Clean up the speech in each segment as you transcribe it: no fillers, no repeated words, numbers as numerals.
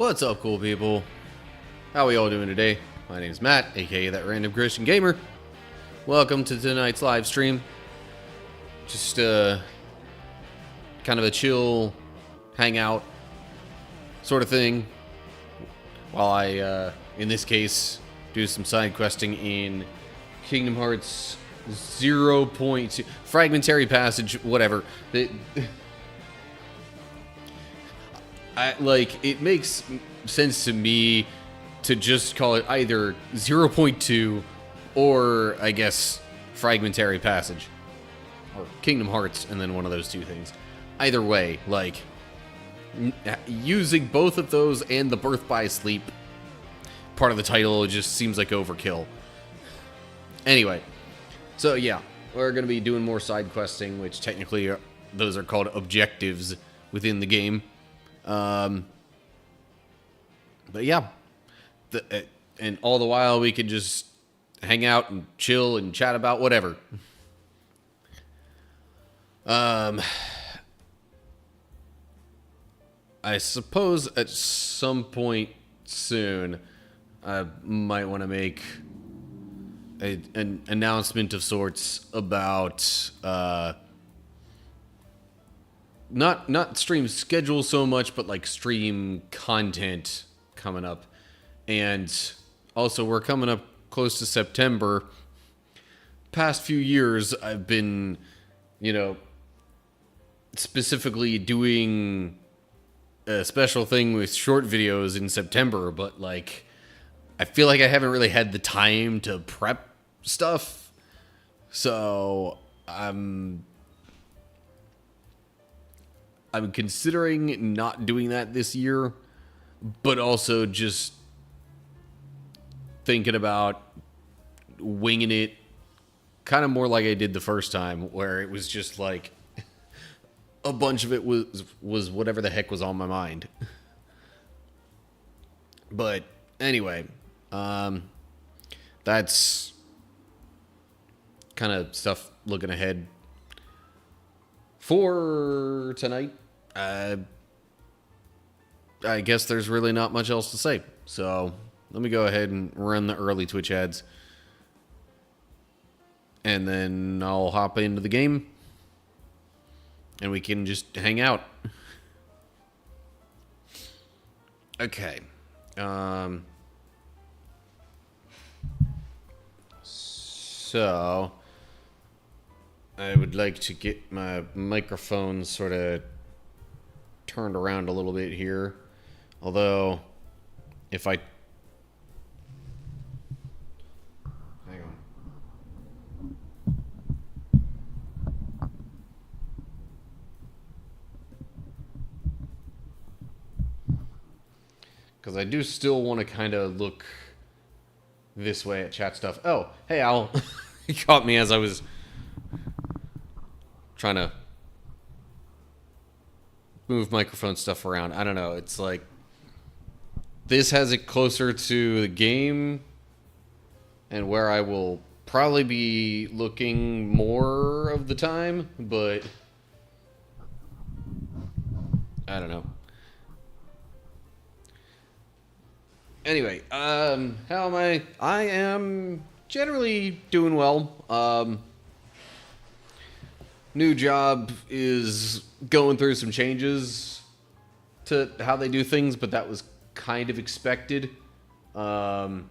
What's up, cool people? How we all doing today? My name's Matt, aka That Random Christian Gamer. Welcome to tonight's live stream. Just kind of a chill hangout sort of thing while I, in this case, do some side questing in Kingdom Hearts 0.2 Fragmentary Passage, whatever. It makes sense to me to just call it either 0.2 or, I guess, Fragmentary Passage. Or Kingdom Hearts, and then one of those two things. Either way, using both of those and the Birth by Sleep part of the title just seems like overkill. Anyway, so yeah, we're going to be doing more side questing, which technically those are called objectives within the game. But yeah, and all the while we could just hang out and chill and chat about whatever. I suppose at some point soon, I might want to make an announcement of sorts about, not stream schedule so much, but like stream content coming up. And also we're coming up close to September. Past few years I've been, specifically doing a special thing with short videos in September, but I feel like I haven't really had the time to prep stuff. So I'm considering not doing that this year, but also just thinking about winging it kind of more like I did the first time, where it was just like a bunch of it was whatever the heck was on my mind. But anyway, that's kind of stuff looking ahead for tonight. I guess there's really not much else to say. So let me go ahead and run the early Twitch ads. And then I'll hop into the game. And we can just hang out. Okay. So I would like to get my microphone sort of turned around a little bit here. Although, if I... Hang on. Because I do still want to kind of look this way at chat stuff. Oh, hey, Al. He caught me as I was trying to move microphone stuff around. I don't know. It's like this has it closer to the game and where I will probably be looking more of the time, but I don't know. Anyway, how am I? I am generally doing well. New job is going through some changes to how they do things, but that was kind of expected. And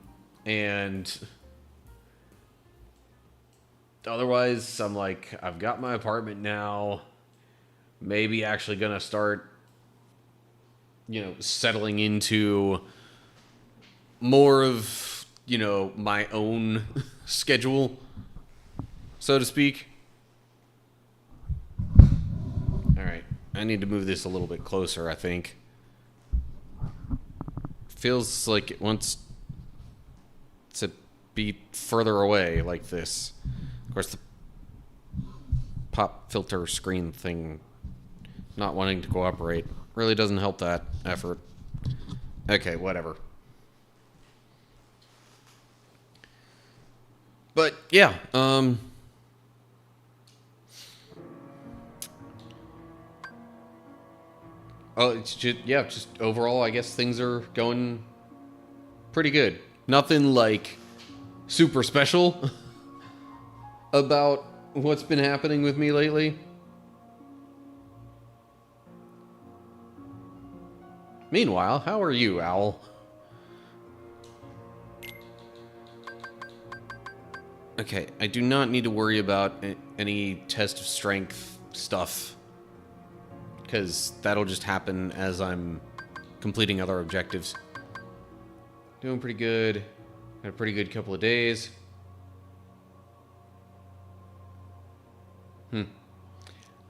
otherwise, I'm like, I've got my apartment now. Maybe actually gonna start, settling into more of, my own schedule, so to speak. Alright, I need to move this a little bit closer, I think. Feels like it wants to be further away like this. Of course, the pop filter screen thing not wanting to cooperate really doesn't help that effort. Okay, whatever. But yeah, Oh, it's just, yeah, just overall, I guess things are going pretty good. Nothing like super special about what's been happening with me lately. Meanwhile, how are you, Owl? Okay, I do not need to worry about any test of strength stuff, because that'll just happen as I'm completing other objectives. Doing pretty good. Had a pretty good couple of days.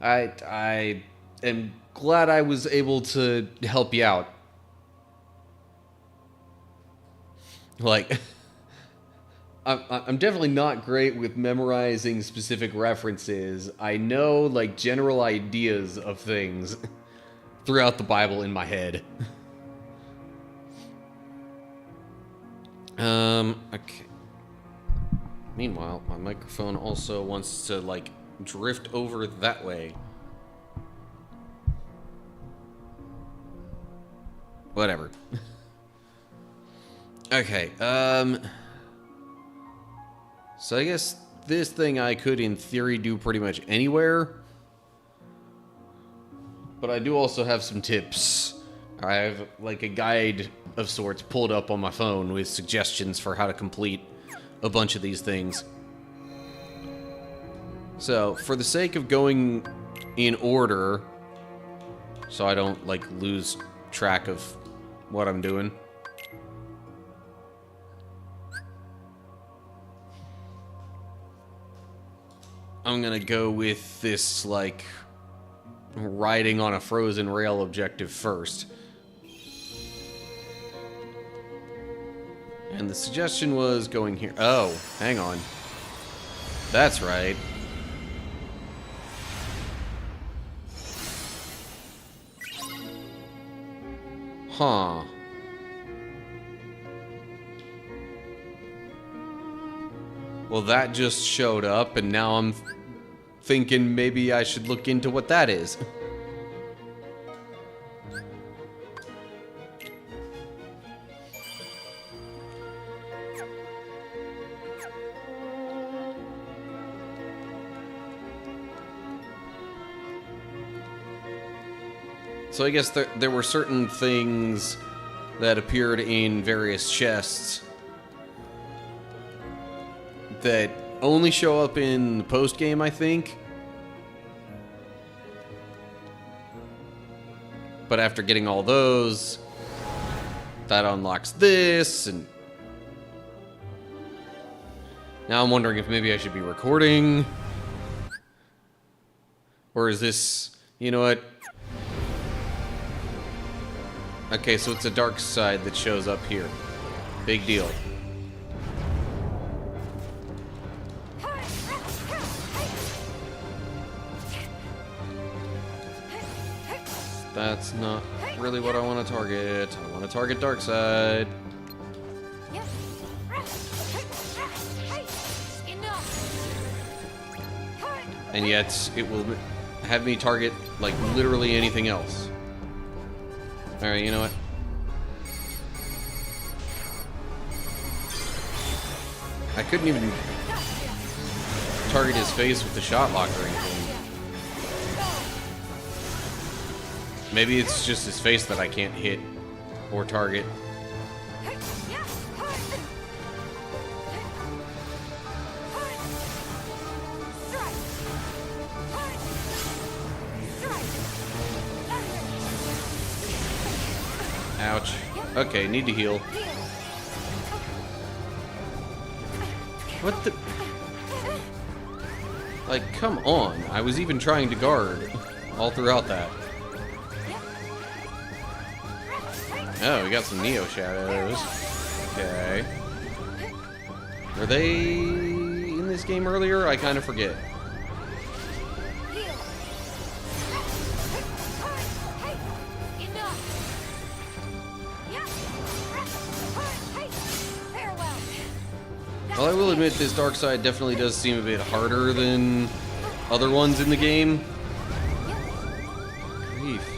I am glad I was able to help you out. Like, I'm definitely not great with memorizing specific references. I know, like, general ideas of things throughout the Bible in my head. Okay. Meanwhile, my microphone also wants to, like, drift over that way. Whatever. Okay, so I guess this thing I could, in theory, do pretty much anywhere. But I do also have some tips. I have, like, a guide of sorts pulled up on my phone with suggestions for how to complete a bunch of these things. So, for the sake of going in order, so I don't, like, lose track of what I'm doing. I'm gonna go with this, like, riding on a frozen rail objective first. And the suggestion was going here. Oh, hang on. That's right. Huh. Well, that just showed up, and now I'm thinking maybe I should look into what that is. So I guess there were certain things that appeared in various chests that only show up in the post-game, I think. But after getting all those, that unlocks this, and now I'm wondering if maybe I should be recording. Or is this, you know what? Okay, so it's a dark side that shows up here. Big deal. That's not really what I want to target. I want to target dark side. And yet, it will have me target, like, literally anything else. Alright, you know what? I couldn't even target his face with the shot locker or anything. Maybe it's just his face that I can't hit or target. Ouch. Okay, need to heal. What the... Like, come on. I was even trying to guard all throughout that. Oh, we got some Neo Shadows. Okay. Were they in this game earlier? I kind of forget. Well, I will admit this dark side definitely does seem a bit harder than other ones in the game. Grief.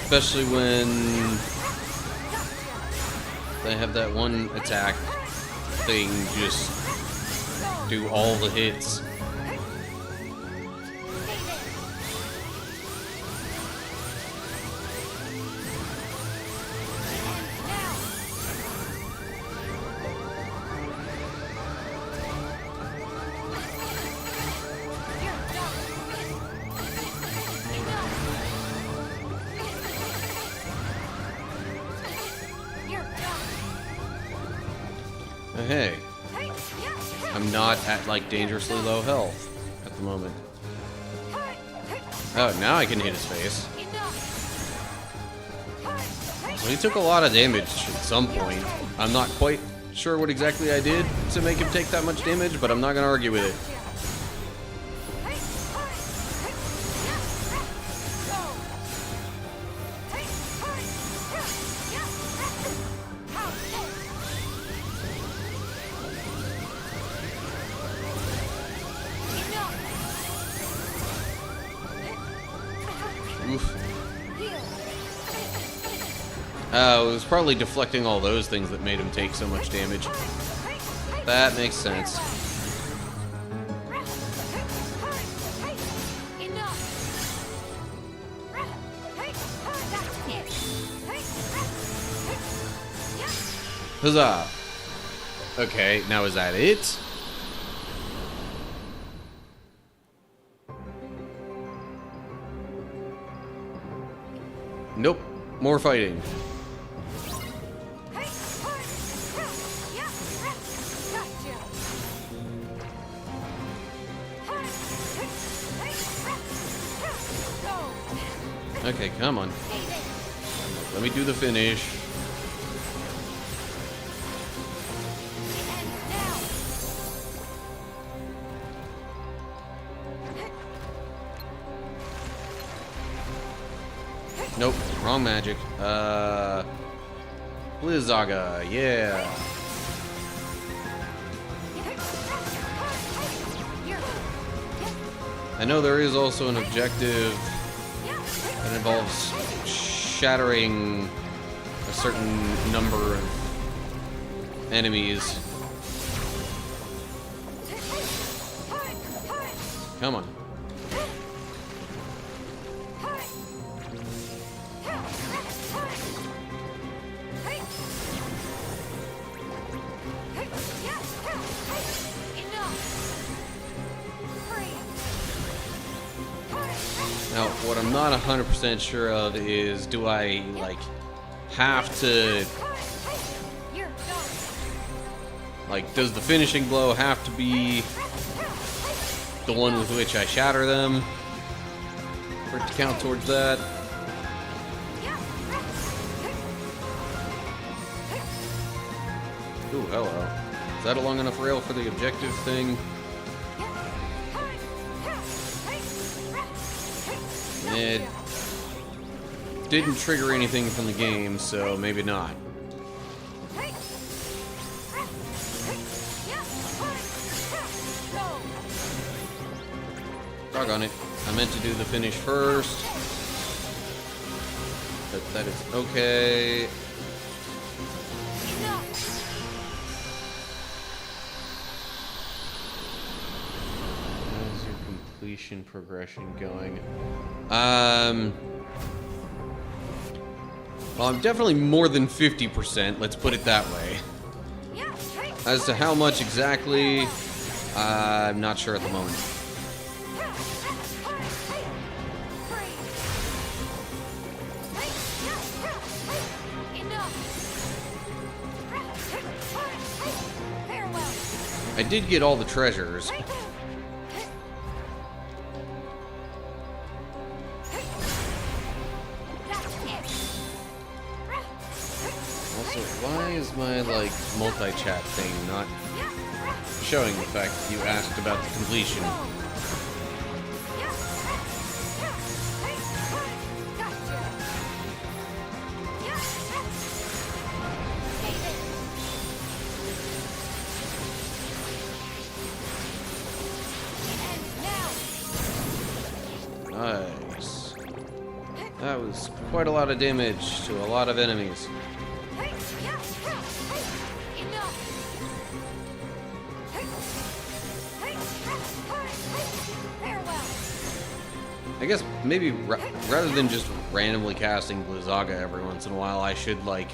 Especially when they have that one attack thing just do all the hits. Hey, I'm not at like dangerously low health at the moment. Oh, now I can hit his face. So he took a lot of damage at some point. I'm not quite sure what exactly I did to make him take that much damage, but I'm not gonna argue with it. Oof. It was probably deflecting all those things that made him take so much damage. That makes sense. Huzzah! Okay, now is that it? Nope. More fighting. Okay, come on. Let me do the finish. Nope, wrong magic. Blizzaga, yeah. I know there is also an objective that involves shattering a certain number of enemies. Come on. Now, what I'm not 100% sure of is, do I, like, have to... Like, does the finishing blow have to be the one with which I shatter them for it to count towards that? Ooh, hello. Is that a long enough rail for the objective thing? It didn't trigger anything from the game, so maybe not. Doggone it. I meant to do the finish first. But that is okay. How's your completion progression going? Well, I'm definitely more than 50%, let's put it that way. As to how much exactly, I'm not sure at the moment. I did get all the treasures. Also, why is my, like, multi-chat thing not showing the fact that you asked about the completion? Nice. That was quite a lot of damage to a lot of enemies. I guess maybe rather than just randomly casting Blizzaga every once in a while, I should, like,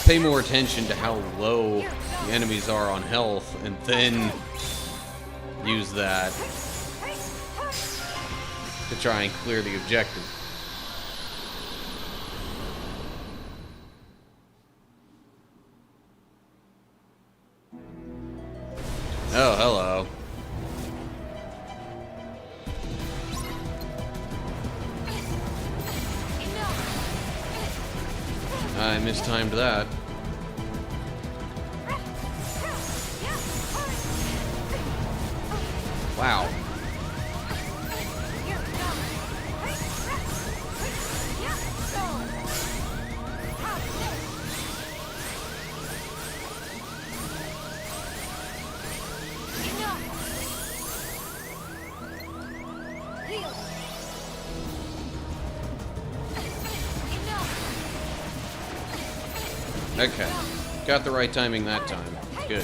pay more attention to how low the enemies are on health and then use that to try and clear the objective. Oh, hello. I mistimed that. Wow. Okay. Got the right timing that time. Good.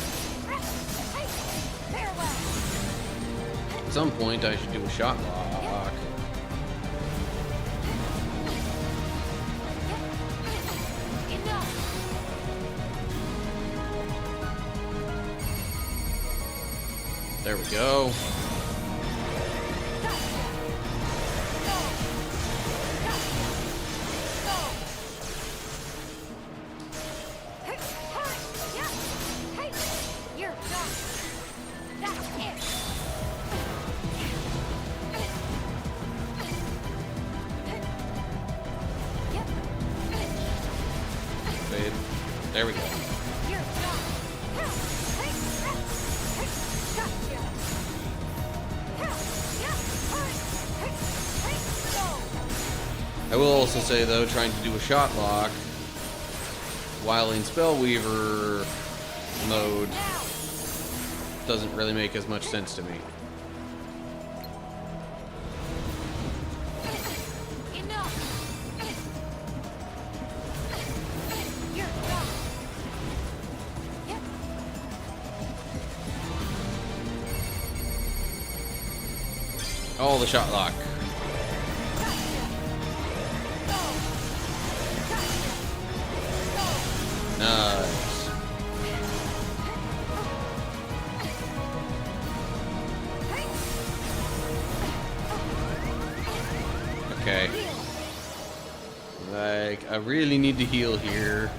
At some point, I should do a shot lock. There we go. There we go. I will also say, though, trying to do a shot lock while in Spellweaver mode doesn't really make as much sense to me. Oh, the shot lock. Nice. Okay. Like, I really need to heal here.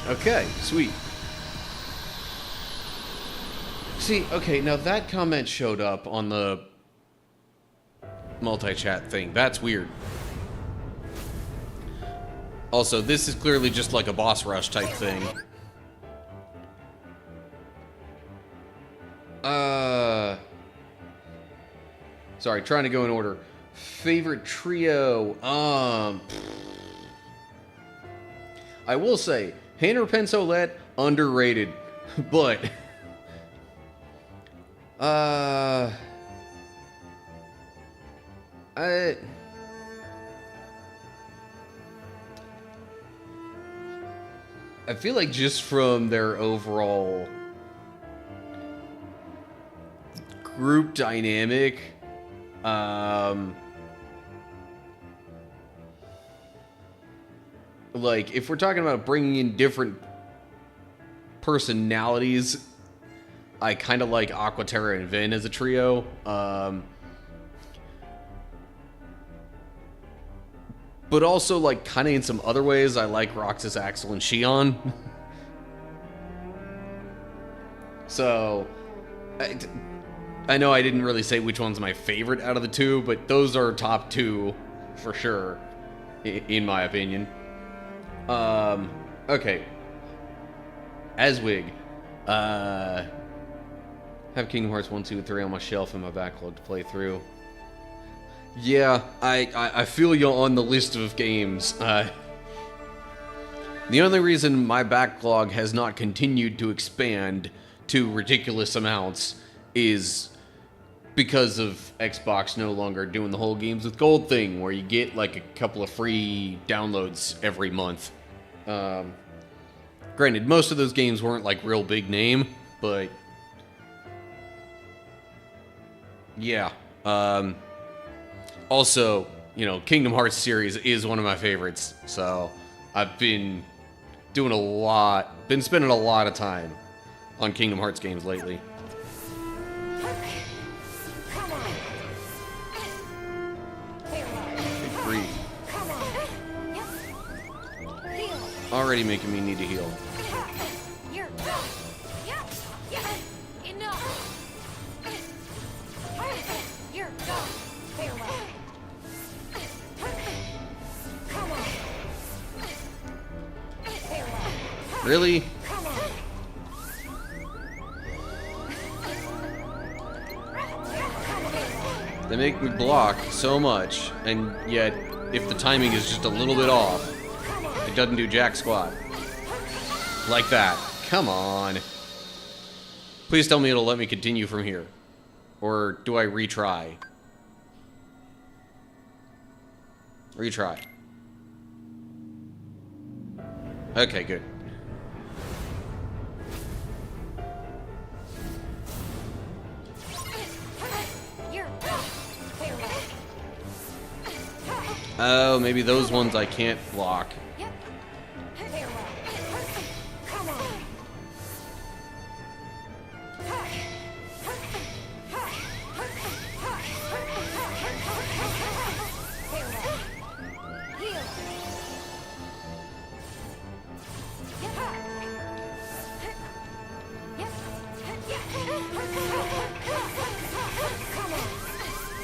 Okay, sweet. See, okay, now that comment showed up on the multi-chat thing. That's weird. Also, this is clearly just like a boss rush type thing. Sorry, trying to go in order. Favorite trio. I will say, Hainer Pensolette, underrated. But I feel like just from their overall group dynamic, like, if we're talking about bringing in different personalities, I kind of like Aqua, Terra, and Vin as a trio. But also, like, kind of in some other ways, I like Roxas, Axel, and Xion. So, I know I didn't really say which one's my favorite out of the two, but those are top two for sure, in my opinion. Okay. Aswig. Have Kingdom Hearts 1, 2, and 3 on my shelf in my backlog to play through. Yeah, I feel you on the list of games. The only reason my backlog has not continued to expand to ridiculous amounts is because of Xbox no longer doing the whole games with gold thing, where you get like a couple of free downloads every month. Granted, most of those games weren't like real big name, but yeah. Also, you know, Kingdom Hearts series is one of my favorites, so I've been spending a lot of time on Kingdom Hearts games lately. Good grief. Already making me need to heal. Really? They make me block so much, and yet, if the timing is just a little bit off, it doesn't do jack squat. Like that. Come on. Please tell me it'll let me continue from here. Or do I retry? Retry. Okay, good. Oh, maybe those ones I can't block.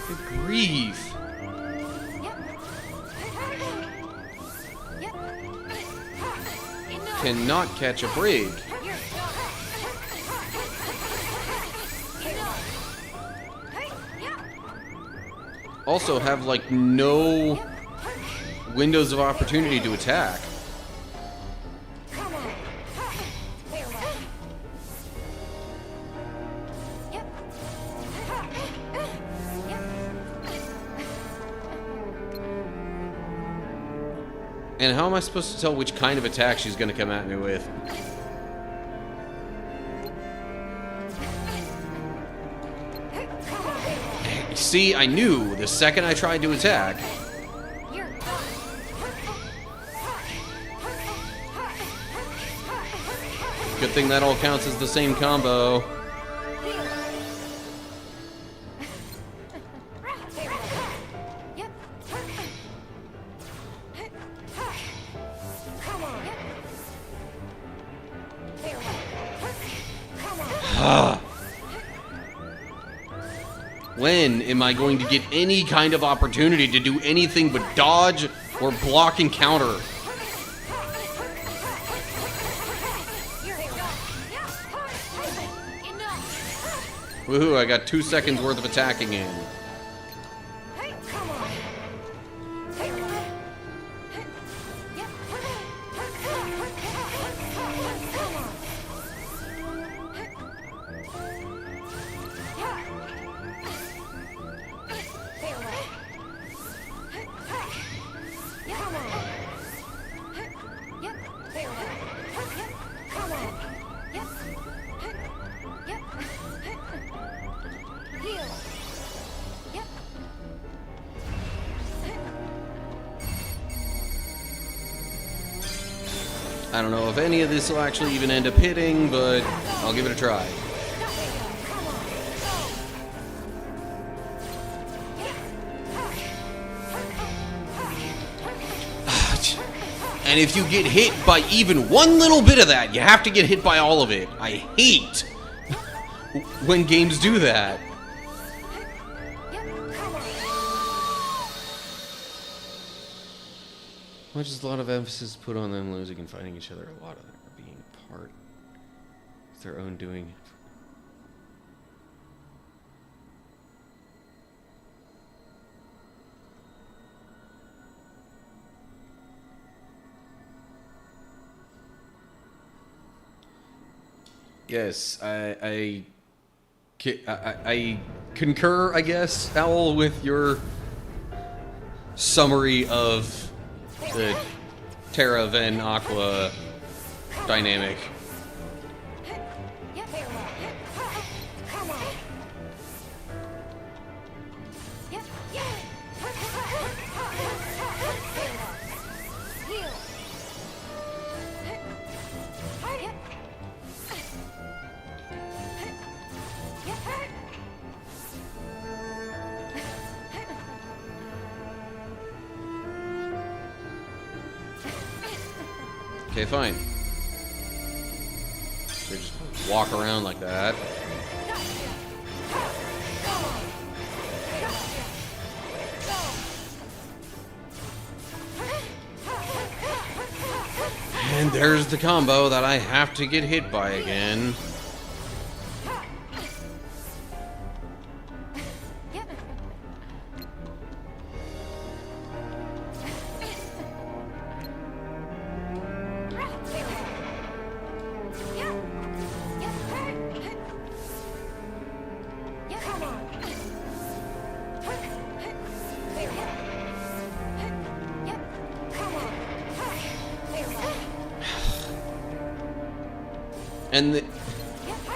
Good grief. Cannot catch a break. Also have like no windows of opportunity to attack. And how am I supposed to tell which kind of attack she's going to come at me with? See, I knew the second I tried to attack. Good thing that all counts as the same combo. When am I going to get any kind of opportunity to do anything but dodge or block and counter? Woohoo, I got 2 seconds worth of attacking in. I don't know if any of this will actually even end up hitting, but I'll give it a try. And if you get hit by even one little bit of that, you have to get hit by all of it. I hate when games do that. Much as a lot of emphasis put on them losing and fighting each other, a lot of them are being part of their own doing. Yes, I concur, I guess, Owl, with your summary of the Terra Ven Aqua dynamic. Okay, fine. They just walk around like that. And there's the combo that I have to get hit by again. And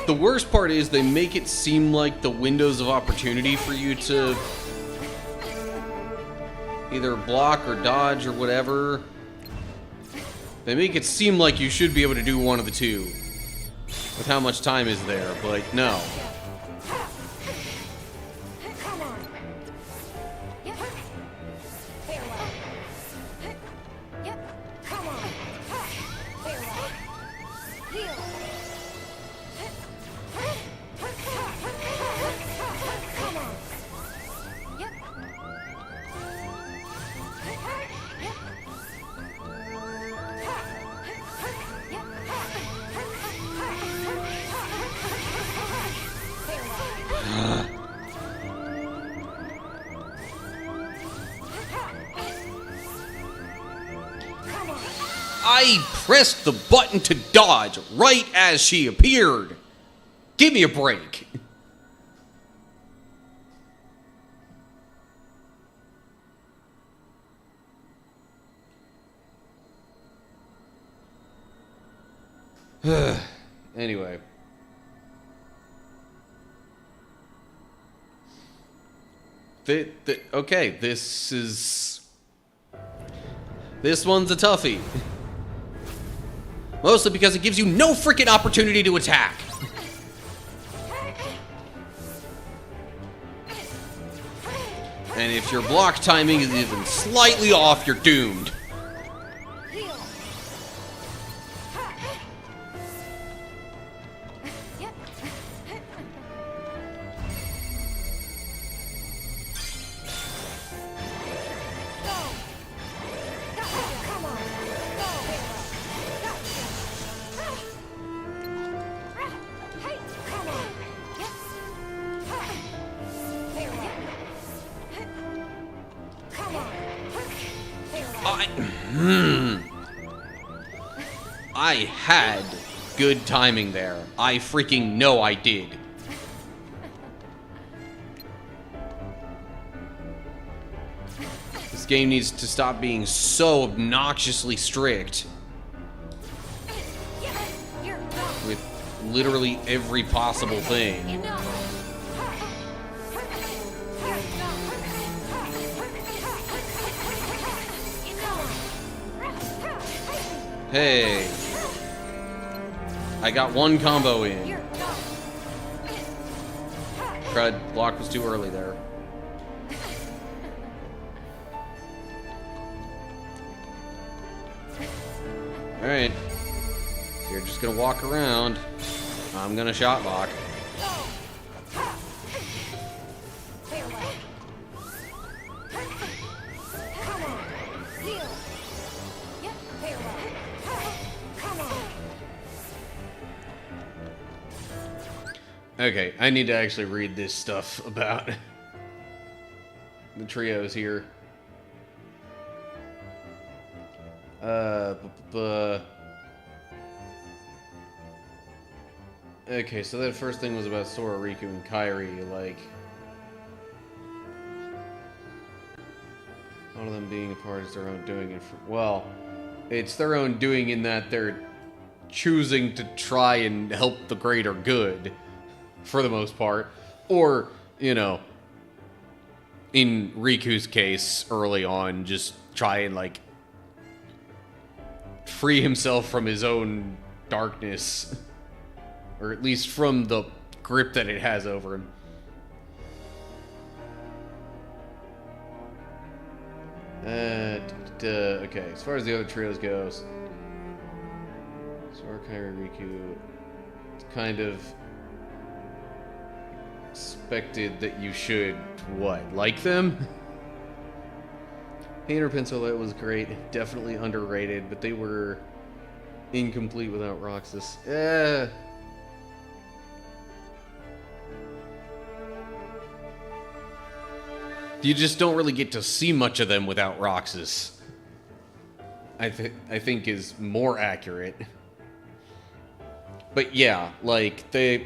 the worst part is they make it seem like the windows of opportunity for you to either block or dodge or whatever, they make it seem like you should be able to do one of the two with how much time is there, but no. I pressed the button to dodge right as she appeared. Give me a break. Anyway. Okay, this one's a toughie. Mostly because it gives you no freaking opportunity to attack. And if your block timing is even slightly off, you're doomed. I had good timing there. I freaking know I did. This game needs to stop being so obnoxiously strict with literally every possible thing. Hey, I got one combo in. Crud, block was too early there. Alright, so you're just gonna walk around. I'm gonna shot block. Okay, I need to actually read this stuff about the trios here. Okay, so that first thing was about Sora, Riku, and Kairi, like... One of them being a part is their own doing it for... Well, it's their own doing in that they're choosing to try and help the greater good, for the most part. Or, you know, in Riku's case, early on, just try and, like, free himself from his own darkness. Or at least from the grip that it has over him. Okay, as far as the other trios goes, Sora, Kairi, Riku, it's kind of expected that you should, what, like them? Painter Pencilette was great, definitely underrated, but they were incomplete without Roxas. You just don't really get to see much of them without Roxas. I think is more accurate. But yeah, like, they're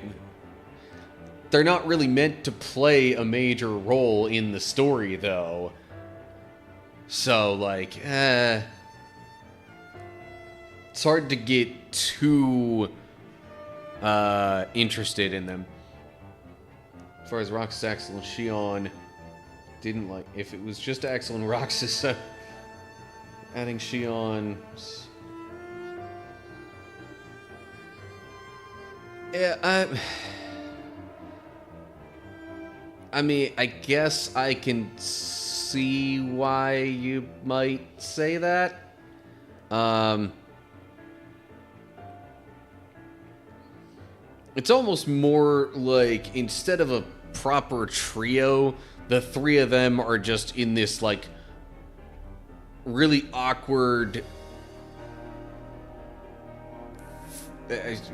not really meant to play a major role in the story, though. So, like, it's hard to get too interested in them. As far as Roxas, Axel, and Xion, didn't like... If it was just Axel and Roxas, adding Xion... Yeah, I mean, I guess I can see why you might say that. It's almost more like, instead of a proper trio, the three of them are just in this, like, really awkward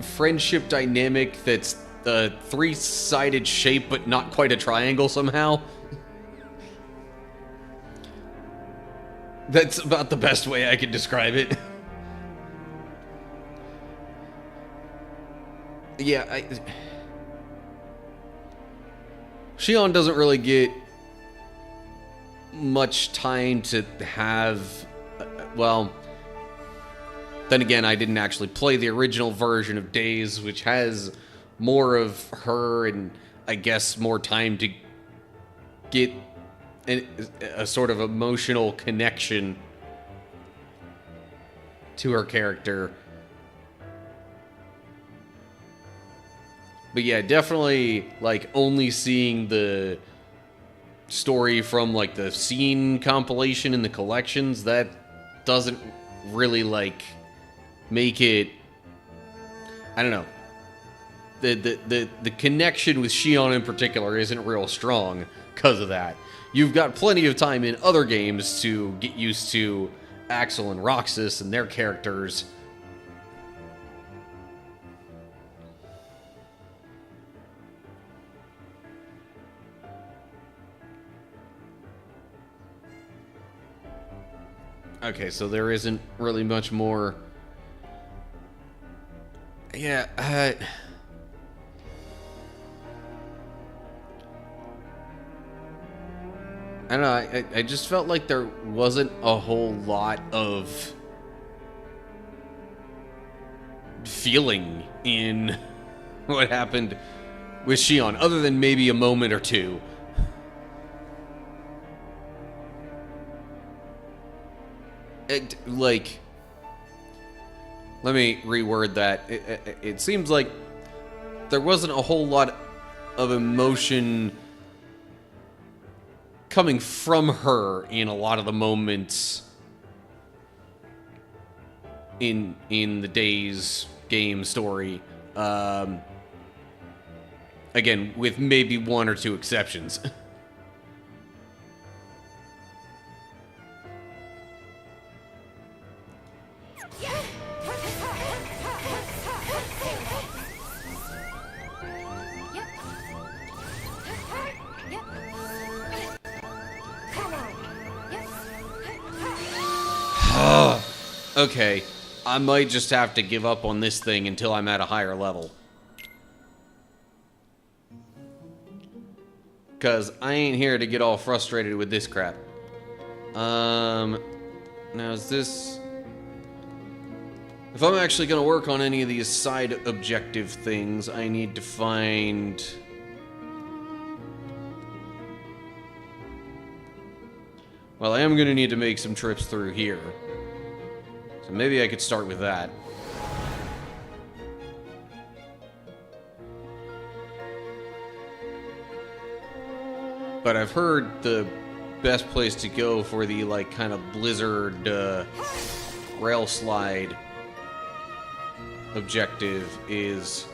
friendship dynamic that's a three-sided shape but not quite a triangle somehow. That's about the best way I could describe it. Yeah, Xion doesn't really get much time to have... well, then again, I didn't actually play the original version of Days, which has more of her and, I guess, more time to get a sort of emotional connection to her character. But yeah, definitely, like, only seeing the story from, like, the scene compilation in the collections, that doesn't really, like, make it... I don't know. The connection with Xion in particular isn't real strong because of that. You've got plenty of time in other games to get used to Axel and Roxas and their characters. Okay, so there isn't really much more... Yeah, I don't know, I just felt like there wasn't a whole lot of feeling in what happened with Xion, other than maybe a moment or two. Like, let me reword that. It seems like there wasn't a whole lot of emotion coming from her in a lot of the moments in the Days game story. Again, with maybe one or two exceptions. Okay, I might just have to give up on this thing until I'm at a higher level. Because I ain't here to get all frustrated with this crap. Now is this... If I'm actually going to work on any of these side objective things, I need to find... Well, I am going to need to make some trips through here. So maybe I could start with that. But I've heard the best place to go for the, like, kind of blizzard rail slide objective is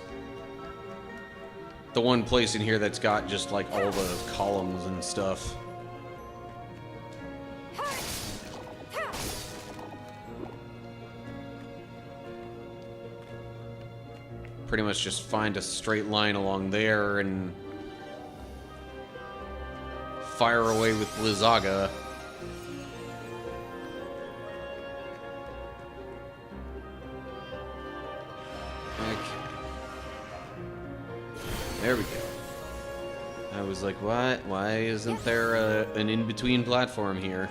the one place in here that's got just, like, all the columns and stuff. Pretty much just find a straight line along there and fire away with Blizzaga. Okay. There we go. I was like, what? Why isn't there an in-between platform here?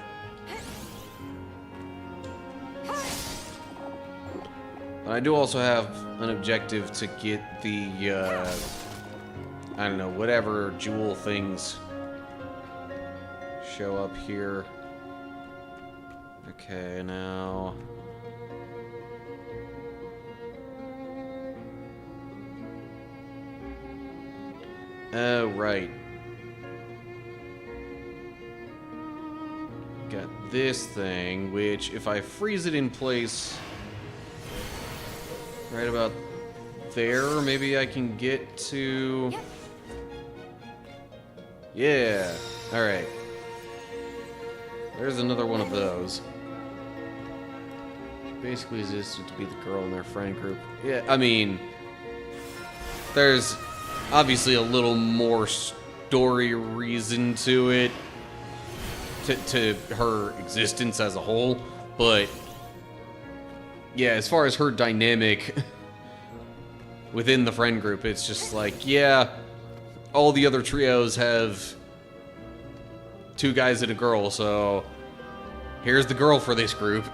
I do also have an objective to get the, I don't know, whatever jewel things show up here. Okay, now... Oh, right. Got this thing, which if I freeze it in place right about there, maybe I can get to... Yeah, alright. There's another one of those. Basically existed to be the girl in their friend group. Yeah, I mean... There's obviously a little more story reason to it. To her existence as a whole. But... yeah, as far as her dynamic within the friend group, it's just like, yeah, all the other trios have 2 guys and a girl, so here's the girl for this group.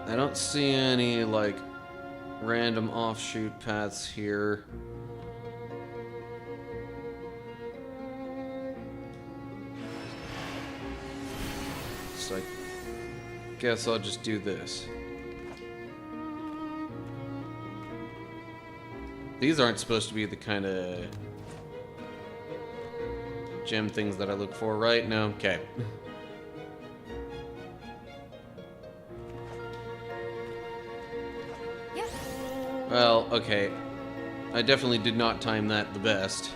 I don't see any, like, random offshoot paths here. So I guess I'll just do this. These aren't supposed to be the kind of gem things that I look for, right? No? Okay. Well, okay. I definitely did not time that the best.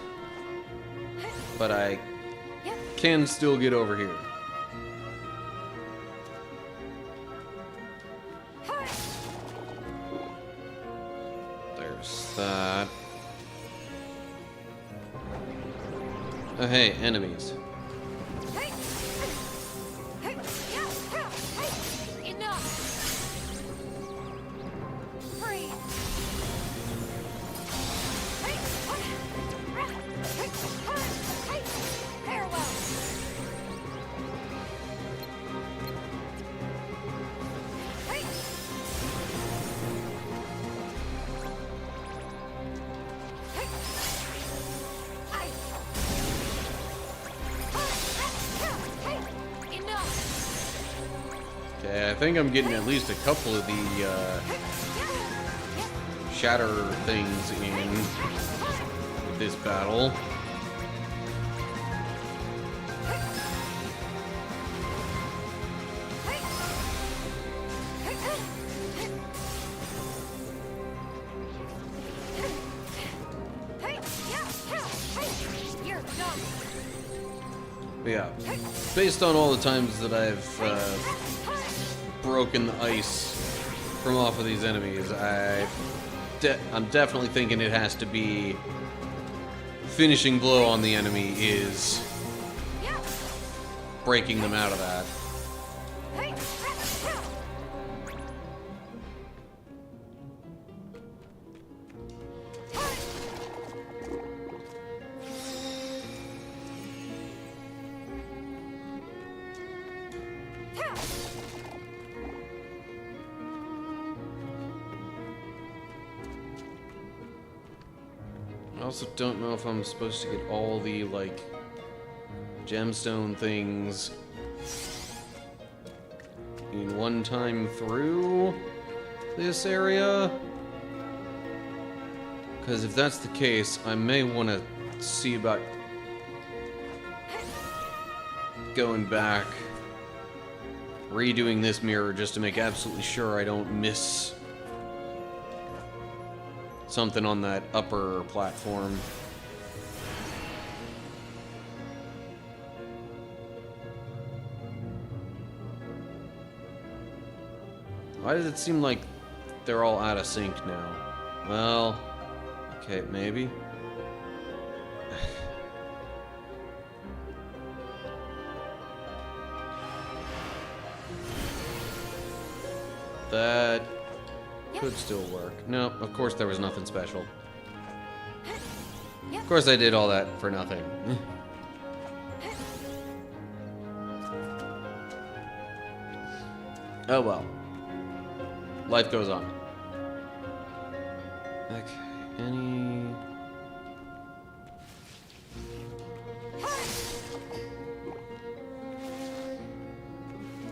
But I can still get over here. There's that. Oh, hey, enemies. Okay, I think I'm getting at least a couple of the shatter things in with this battle. But yeah, based on all the times that I've broken the ice from off of these enemies, I'm definitely thinking it has to be finishing blow on the enemy is breaking them out of that. I also don't know if I'm supposed to get all the, like, gemstone things in one time through this area. Because if that's the case, I may want to see about going back, redoing this mirror just to make absolutely sure I don't miss something on that upper platform. Why does it seem like they're all out of sync now? Well, okay, maybe. That could still work. No, of course there was nothing special. Of course I did all that for nothing. Oh well. Life goes on. Okay, any...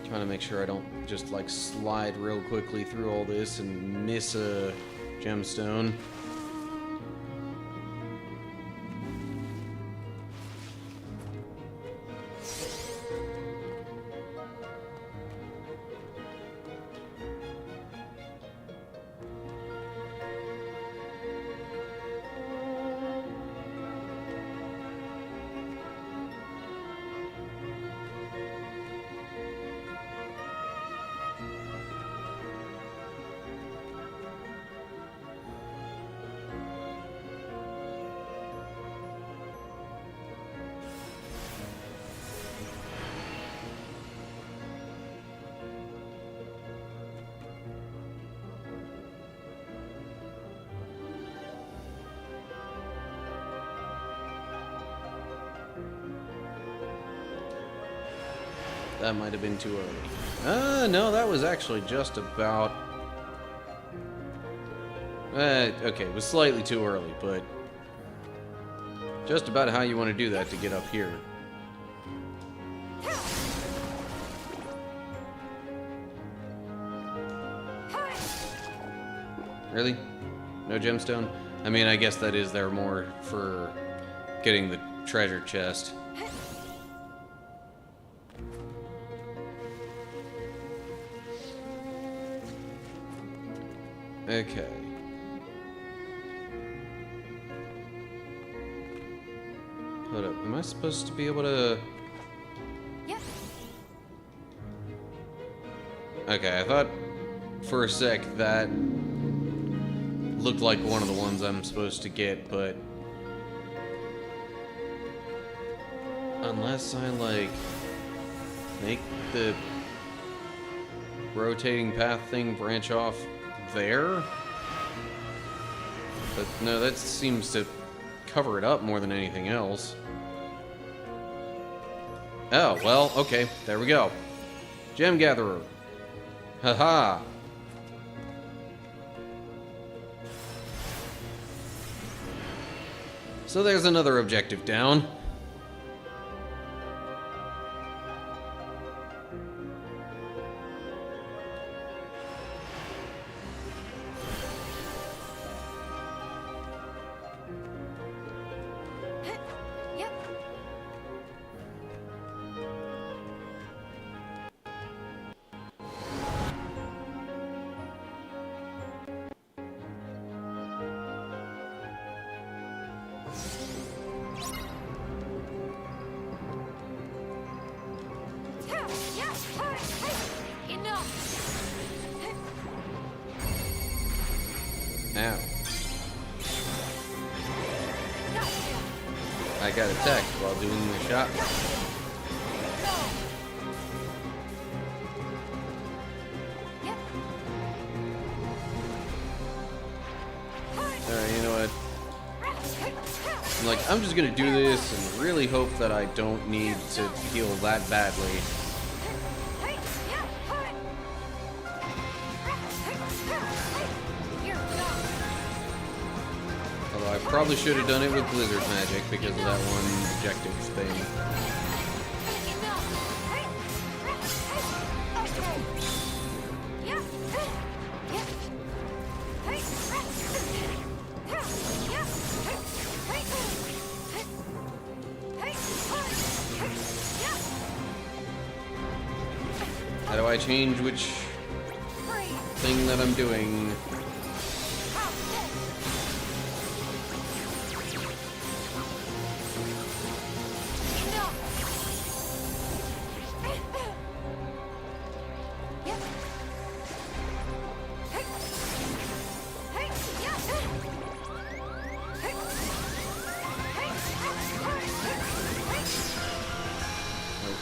Trying to make sure I don't just like slide real quickly through all this and miss a gemstone. That might have been too early. No, that was actually just about... okay, it was slightly too early, but... just about how you want to do that to get up here. Really? No gemstone? I mean, I guess that is there more for getting the treasure chest. Okay. Hold up. Am I supposed to be able to... Yeah. Okay, I thought for a sec that looked like one of the ones I'm supposed to get, but... unless I, like, make the rotating path thing branch off there? But no, that seems to cover it up more than anything else. Oh, well, okay, there we go. Gem Gatherer. Haha. So there's another objective down. Yep. Ow. I got attacked while doing the shot. Alright, you know what? I'm just gonna do this and really hope that I don't need to heal that badly. Although I probably should have done it with Blizzard Magic because of that one objective thing. How do I change which thing that I'm doing?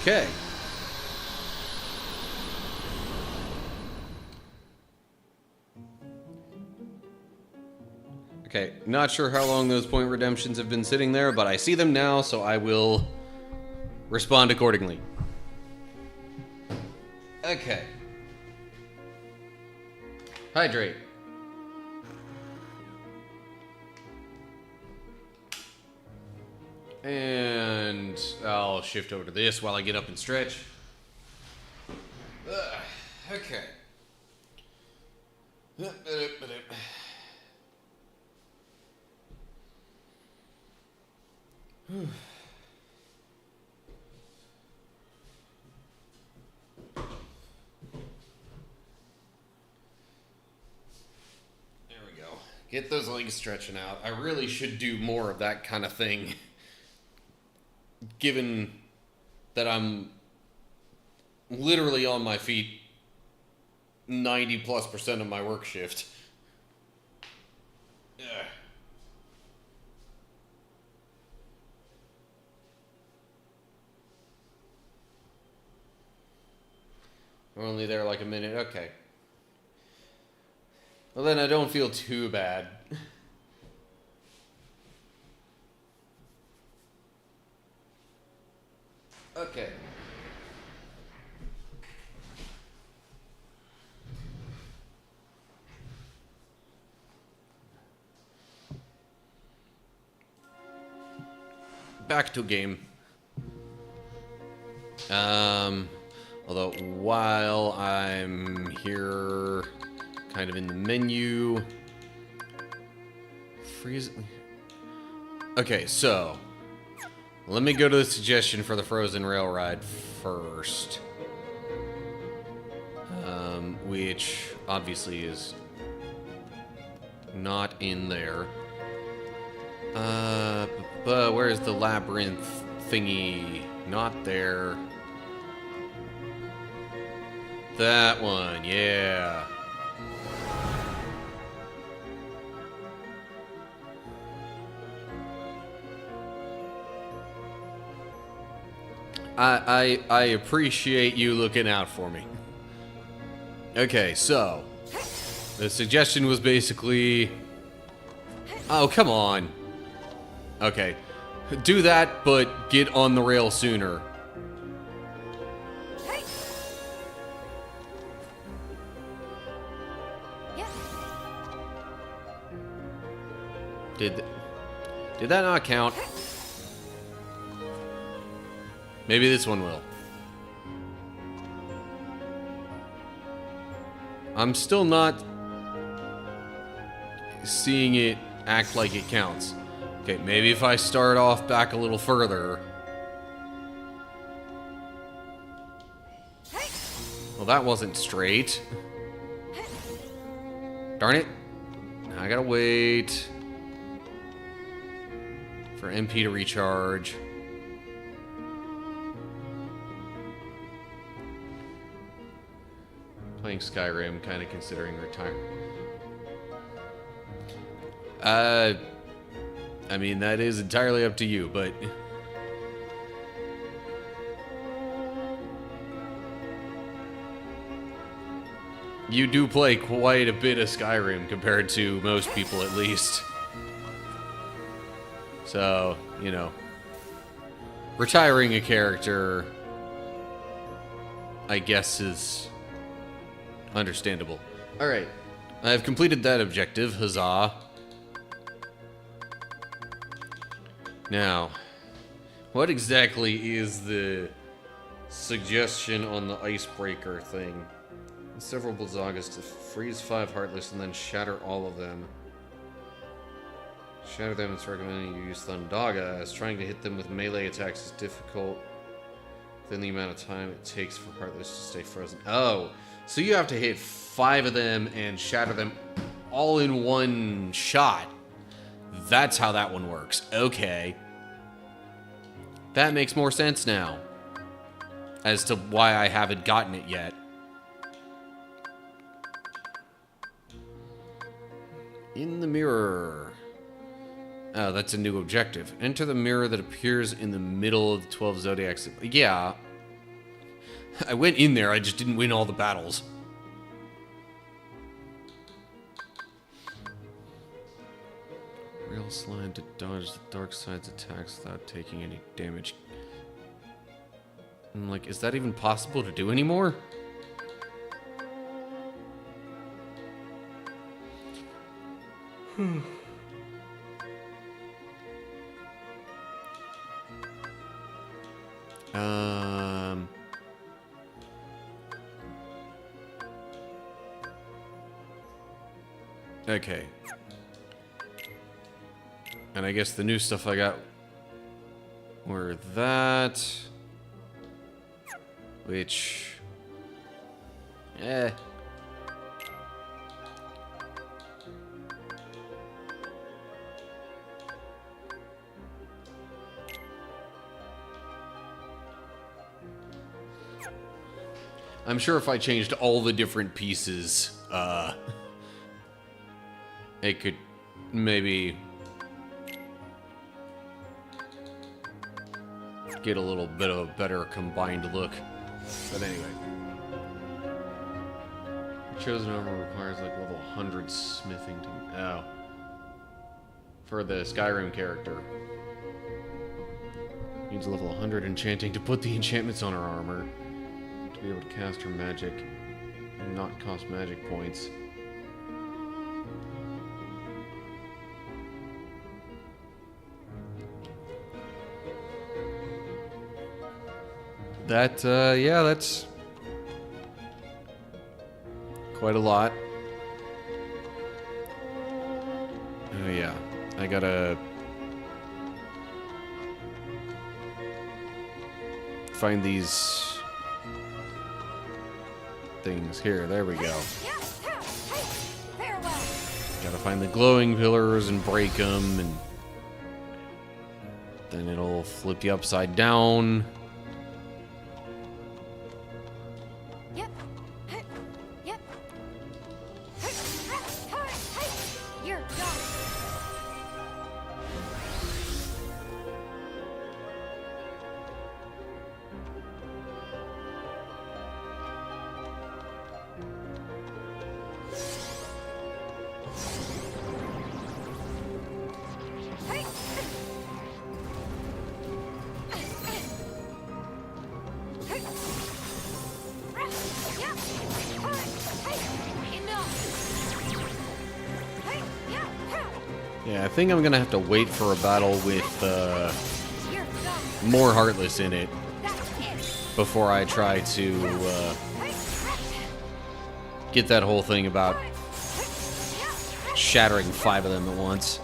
Okay. Okay, not sure how long those point redemptions have been sitting there, but I see them now, so I will respond accordingly. Okay. Hydrate. And I'll shift over to this while I get up and stretch. Okay. There we go. Get those legs stretching out. I really should do more of that kind of thing. Given that I'm literally on my feet 90+% of my work shift. Ugh. We're only there like a minute. Okay. Well, then I don't feel too bad. Okay. Back to game. Although while I'm here, kind of in the menu, freeze. Okay, so let me go to the suggestion for the Frozen Rail Ride first, which obviously is not in there. But where's the labyrinth thingy? Not there. That one, yeah. I appreciate you looking out for me. Okay, so the suggestion was basically, oh, come on. Okay, do that, but get on the rail sooner. Did that not count? Maybe this one will. I'm still not seeing it act like it counts. Okay, maybe if I start off back a little further. Well, that wasn't straight. Darn it. Now I gotta wait for MP to recharge. Playing Skyrim, kind of considering retirement. I mean, that is entirely up to you, but... You do play quite a bit of Skyrim compared to most people, at least. So, you know, retiring a character, I guess, is understandable. Alright, I've completed that objective, huzzah. Now, what exactly is the suggestion on the icebreaker thing? Several Blizzagas to freeze 5 Heartless and then shatter all of them. Shatter them, it's recommending you use Thundaga, as trying to hit them with melee attacks is difficult within the amount of time it takes for Heartless to stay frozen. Oh, so you have to hit 5 of them and shatter them all in one shot. That's how that one works. Okay. That makes more sense now as to why I haven't gotten it yet. In the mirror. Oh, that's a new objective. Enter the mirror that appears in the middle of the 12 Zodiacs. Yeah. I went in there, I just didn't win all the battles. Real slide to dodge the dark side's attacks without taking any damage. I'm like, is that even possible to do anymore? Okay. And I guess the new stuff I got were that, which, I'm sure if I changed all the different pieces, it could maybe get a little bit of a better combined look. But anyway. Chosen armor requires like level 100 smithing to... Oh. For the Skyrim character. Needs level 100 enchanting to put the enchantments on her armor. To be able to cast her magic and not cost magic points. That, yeah, that's quite a lot. Oh, yeah. I gotta find these things here. There we go. Gotta find the glowing pillars and break them, and then it'll flip you upside down. Yep. Yep. You're done. Yeah, I think I'm gonna have to wait for a battle with more Heartless in it before I try to get that whole thing about shattering 5 of them at once.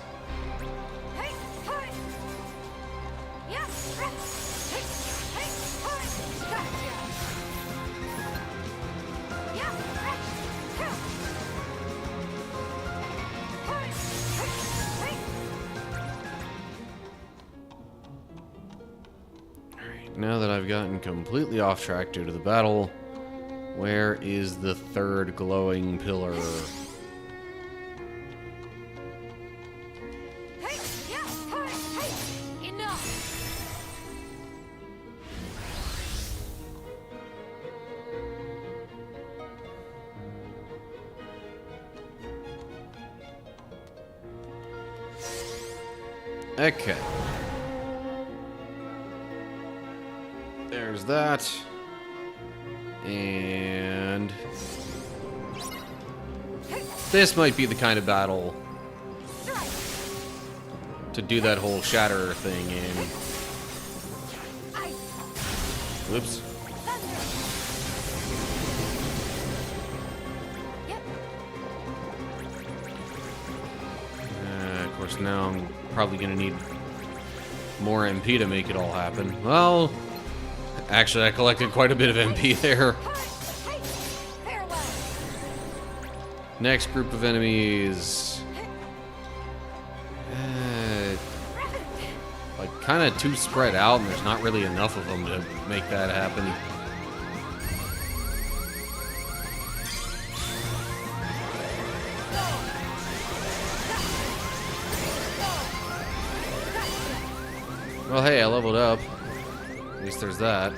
Now that I've gotten completely off track due to the battle, where is the third glowing pillar? Enough! Okay. There's that. And this might be the kind of battle to do that whole shatter thing in. Whoops. Of course, now I'm probably going to need more MP to make it all happen. Well, actually, I collected quite a bit of MP there. Next group of enemies. Like, kind of too spread out, and there's not really enough of them to make that happen. Well, hey, I leveled up. At least there's that.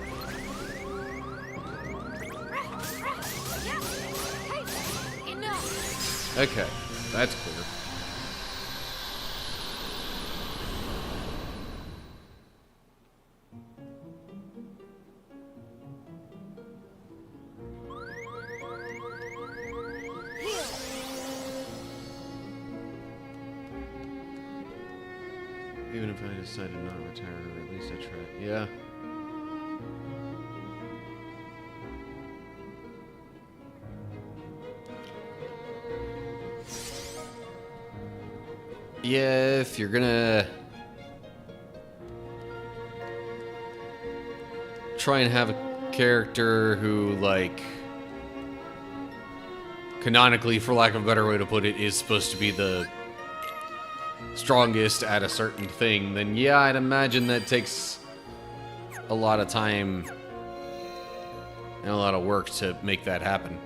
Okay, that's clear. Even if I decide to not retire, or at least I try. Yeah. Yeah, if you're gonna try and have a character who, like, canonically, for lack of a better way to put it, is supposed to be the strongest at a certain thing, then yeah, I'd imagine that takes a lot of time and a lot of work to make that happen.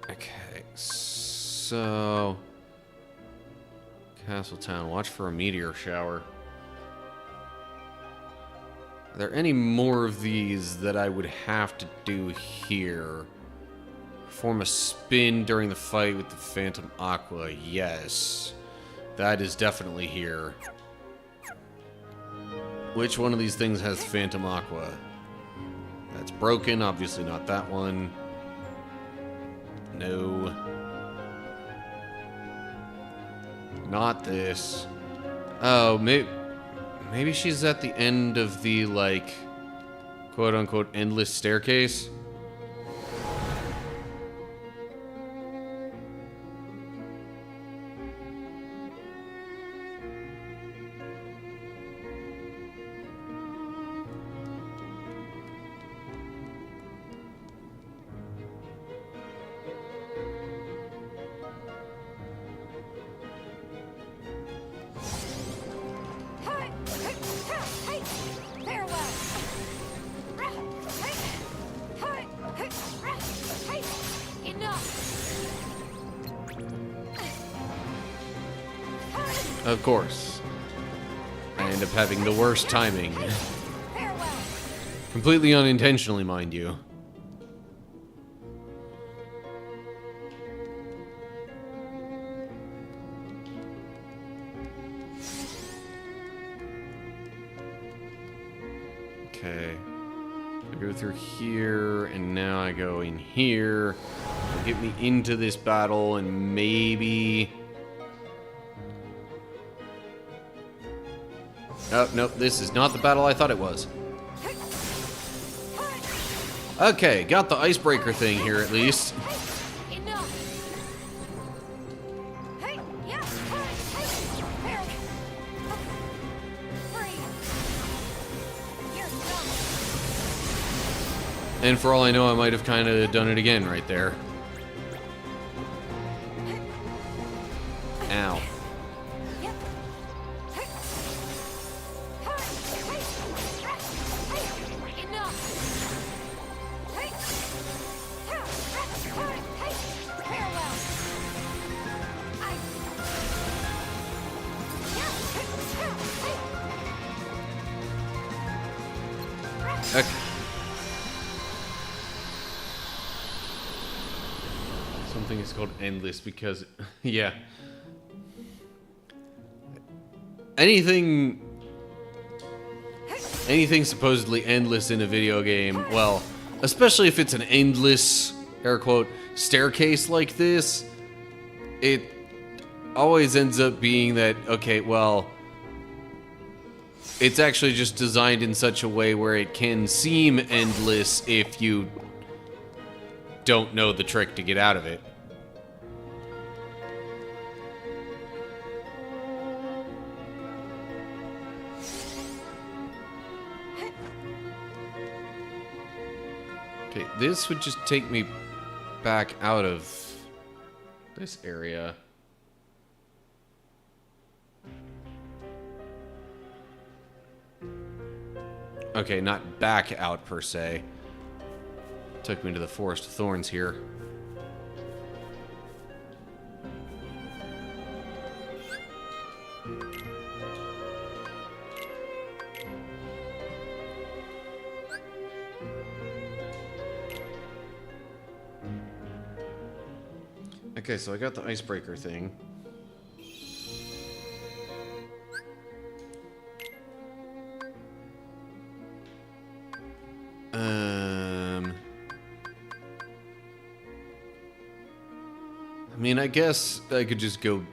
Okay, so Castletown, watch for a meteor shower. Are there any more of these that I would have to do here? Perform a spin during the fight with the Phantom Aqua. Yes. That is definitely here. Which one of these things has Phantom Aqua? That's broken. Obviously not that one. No. Not this. Oh, maybe she's at the end of the, like, quote-unquote endless staircase. Of course. I end up having the worst timing. Completely unintentionally, mind you. Okay. I go through here, and now I go in here. It'll get me into this battle, and maybe... Oh, nope, this is not the battle I thought it was. Okay, got the icebreaker thing here at least. And for all I know, I might have kind of done it again right there. Ow. Okay. Something is called endless because, yeah. Anything supposedly endless in a video game, well, especially if it's an endless, air quote, staircase like this, it always ends up being that, okay, well, it's actually just designed in such a way where it can seem endless if you don't know the trick to get out of it. Okay, this would just take me back out of this area. Okay, not back out per se. Took me to the Forest of Thorns here. Okay, so I got the icebreaker thing. I mean, I guess I could just go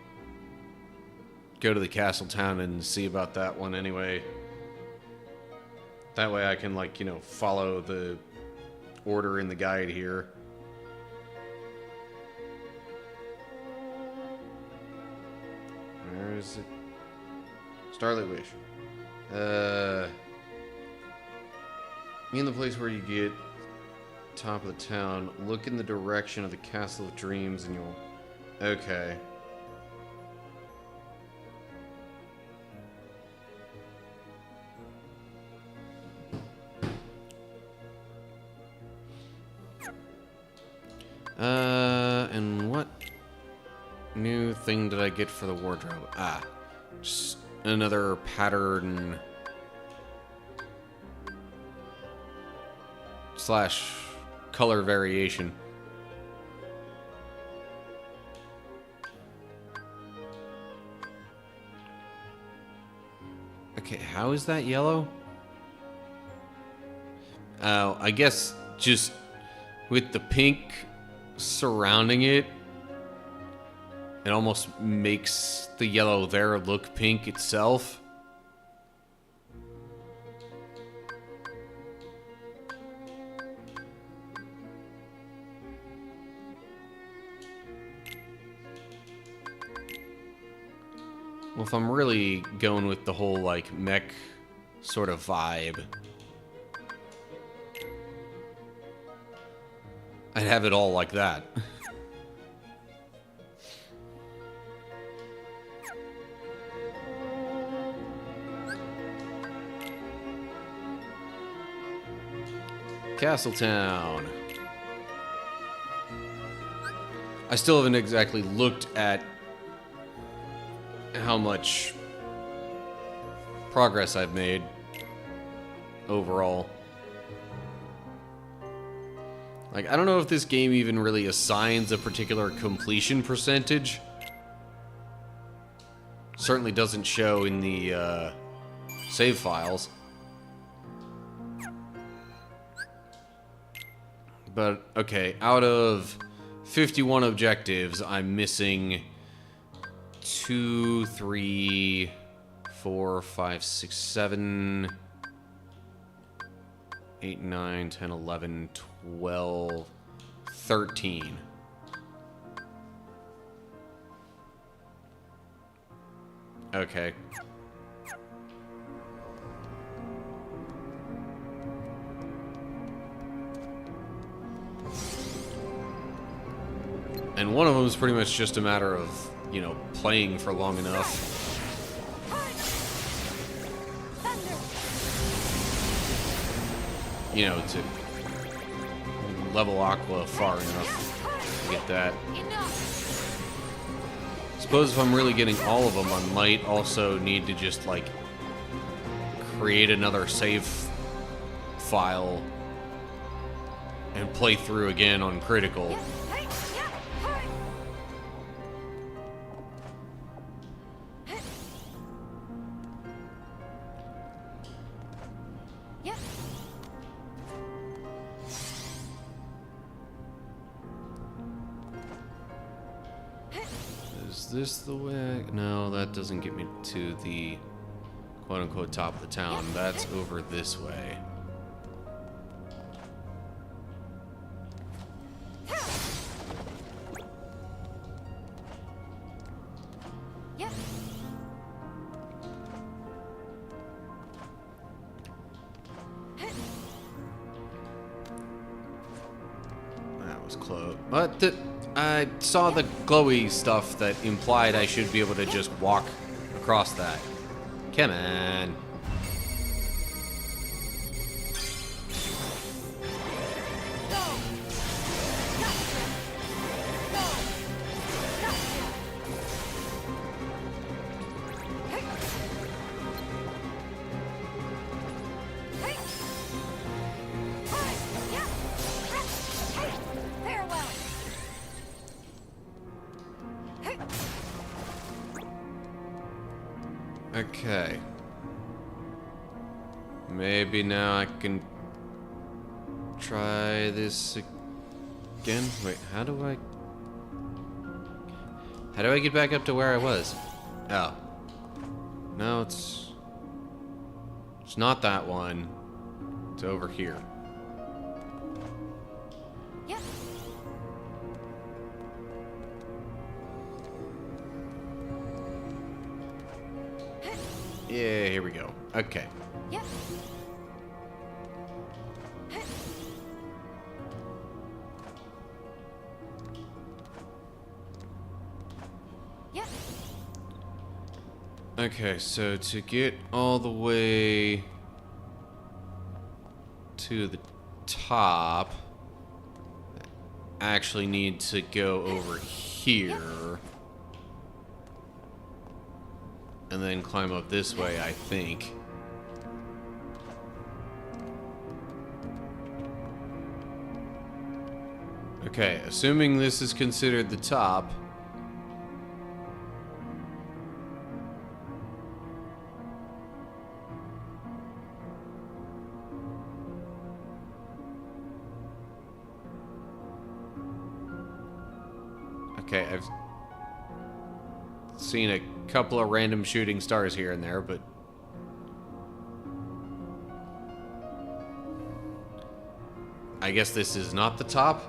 to the castle town and see about that one anyway. That way I can, like, you know, follow the order in the guide here. Where is it? Starlight Wish. In the place where you get top of the town, look in the direction of the Castle of Dreams and you'll... Okay. And what new thing did I get for the wardrobe? Ah, just another pattern slash color variation. Okay, how is that yellow? Oh, I guess just with the pink surrounding it, it almost makes the yellow there look pink itself. Well, if I'm really going with the whole, like, mech sort of vibe, I'd have it all like that. Castletown. I still haven't exactly looked at how much progress I've made overall. Like, I don't know if this game even really assigns a particular completion percentage. Certainly doesn't show in the save files. But, okay, out of 51 objectives, I'm missing 2, 3, 4, 5, 6, 7, 8, 9, 10, 11, 12, 13. Okay. And one of them is pretty much just a matter of, you know, playing for long enough. You know, to level Aqua far enough to get that. Suppose if I'm really getting all of them, I might also need to just, like, create another save file and play through again on critical. Yep. Hey. Yep. Hey. Hey. Yep. Is this the way? No, that doesn't get me to the quote-unquote top of the town. That's over this way. Yep. That was close. But I saw the glowy stuff that implied I should be able to just walk across that. Come on. Go. Gotcha. Go. Gotcha. Hey. Hey. Hey. Yep. Hey. Farewell. Hey. Okay. Maybe now I can try this again. Wait, how do I get back up to where I was? Oh. No, it's not that one. It's over here. Yep. Yeah, here we go. Okay. Yep. Yep. Okay, so to get all the way to the top, I actually need to go over here and then climb up this way, I think. Okay, assuming this is considered the top. Okay, I've seen a couple of random shooting stars here and there, but I guess this is not the top.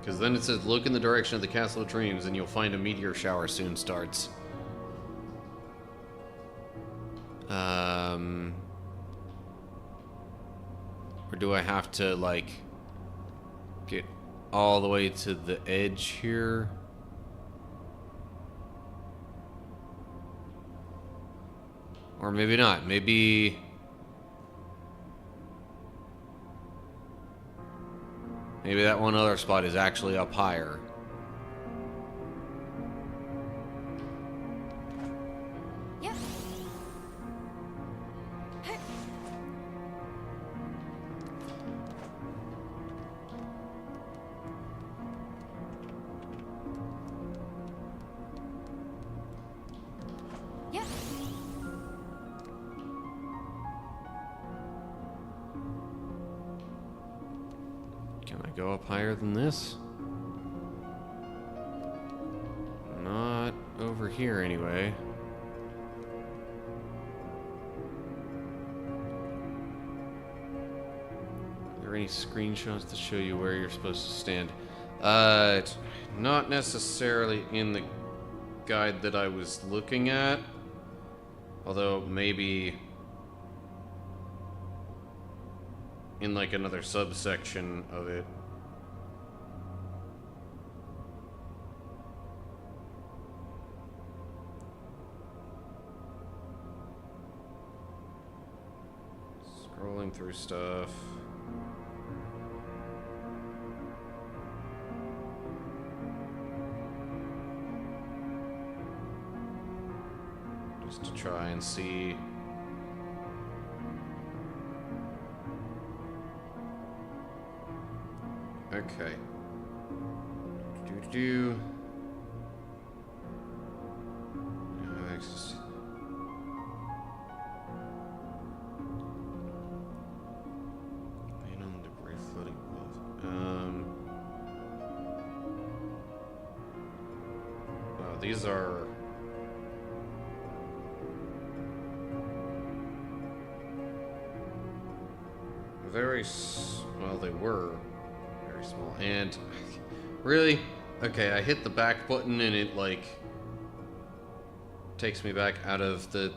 Because then it says, look in the direction of the Castle of Dreams and you'll find a meteor shower soon starts. Or do I have to, like, get all the way to the edge here? Or maybe not. Maybe that one other spot is actually up higher. Yep. Yep. Can I go up higher than this? Not over here anyway. Are there any screenshots to show you where you're supposed to stand? It's not necessarily in the guide that I was looking at. Although maybe in like another subsection of it. Scrolling through stuff. try and see. Okay. Do. No access. Paint on the debris floating above. Oh, these are. Well, they were very small. And really, okay, I hit the back button and it like takes me back out of the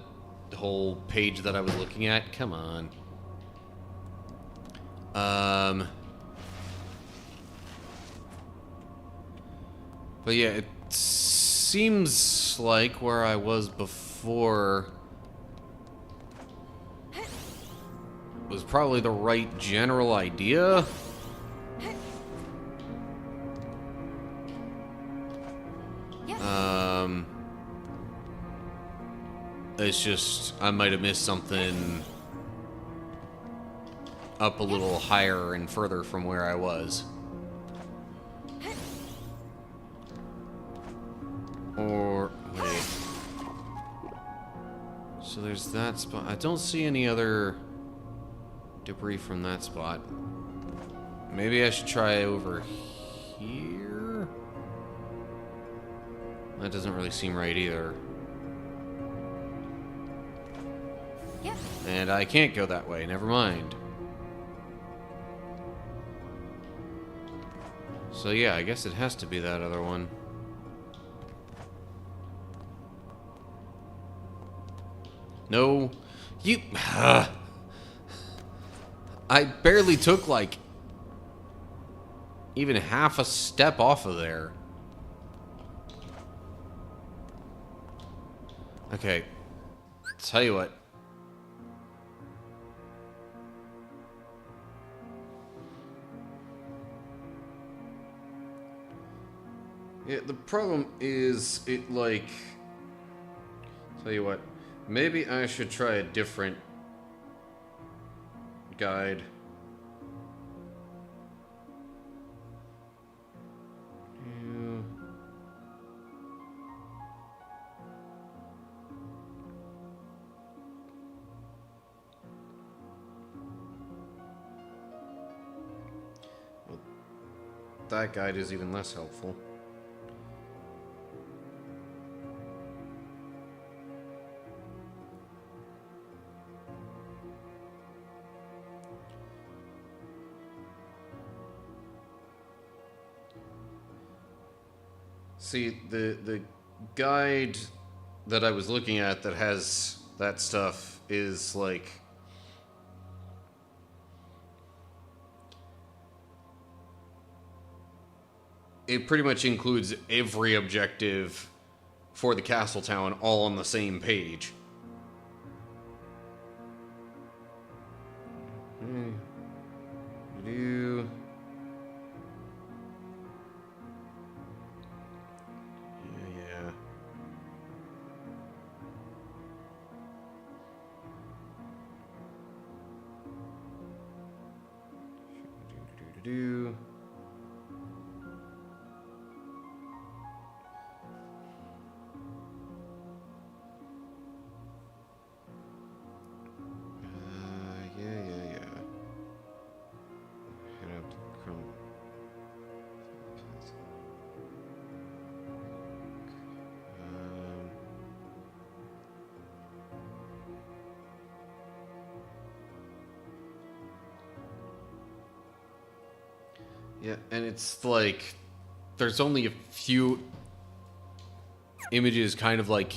whole page that I was looking at. Come on. But yeah, it seems like where I was before was probably the right general idea. It's just I might have missed something up a little higher and further from where I was. Or wait. So there's that spot. I don't see any other debris from that spot. Maybe I should try over here? That doesn't really seem right either. Yep. And I can't go that way, never mind. So yeah, I guess it has to be that other one. No, you... I barely took, like, even half a step off of there. Okay, tell you what. Yeah, the problem is, it, like... Tell you what. Maybe I should try a different guide. Well, that guide is even less helpful. See, the guide that I was looking at that has that stuff is like... It pretty much includes every objective for the castle town all on the same page. Yeah, and it's like there's only a few images kind of like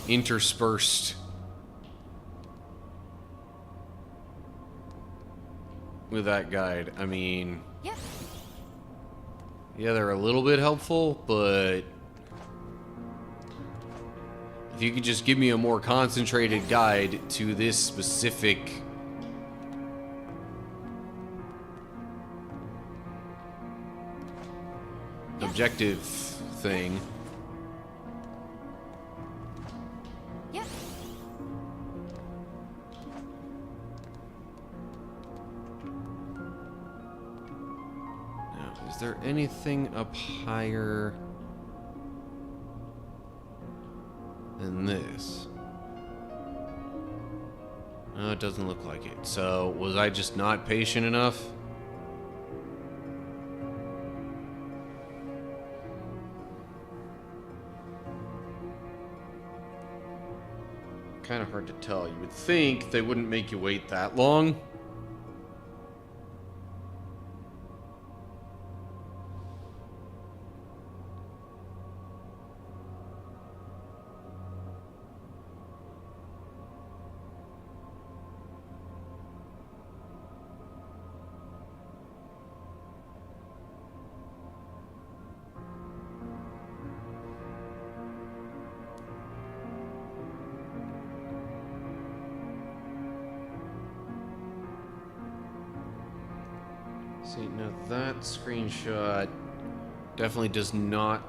interspersed with that guide. I mean, Yep. yeah, they're a little bit helpful, but if you could just give me a more concentrated guide to this specific objective thing. Is there anything up higher than this? No, it doesn't look like it. So, was I just not patient enough? Kind of hard to tell. You would think they wouldn't make you wait that long. See, now that screenshot definitely does not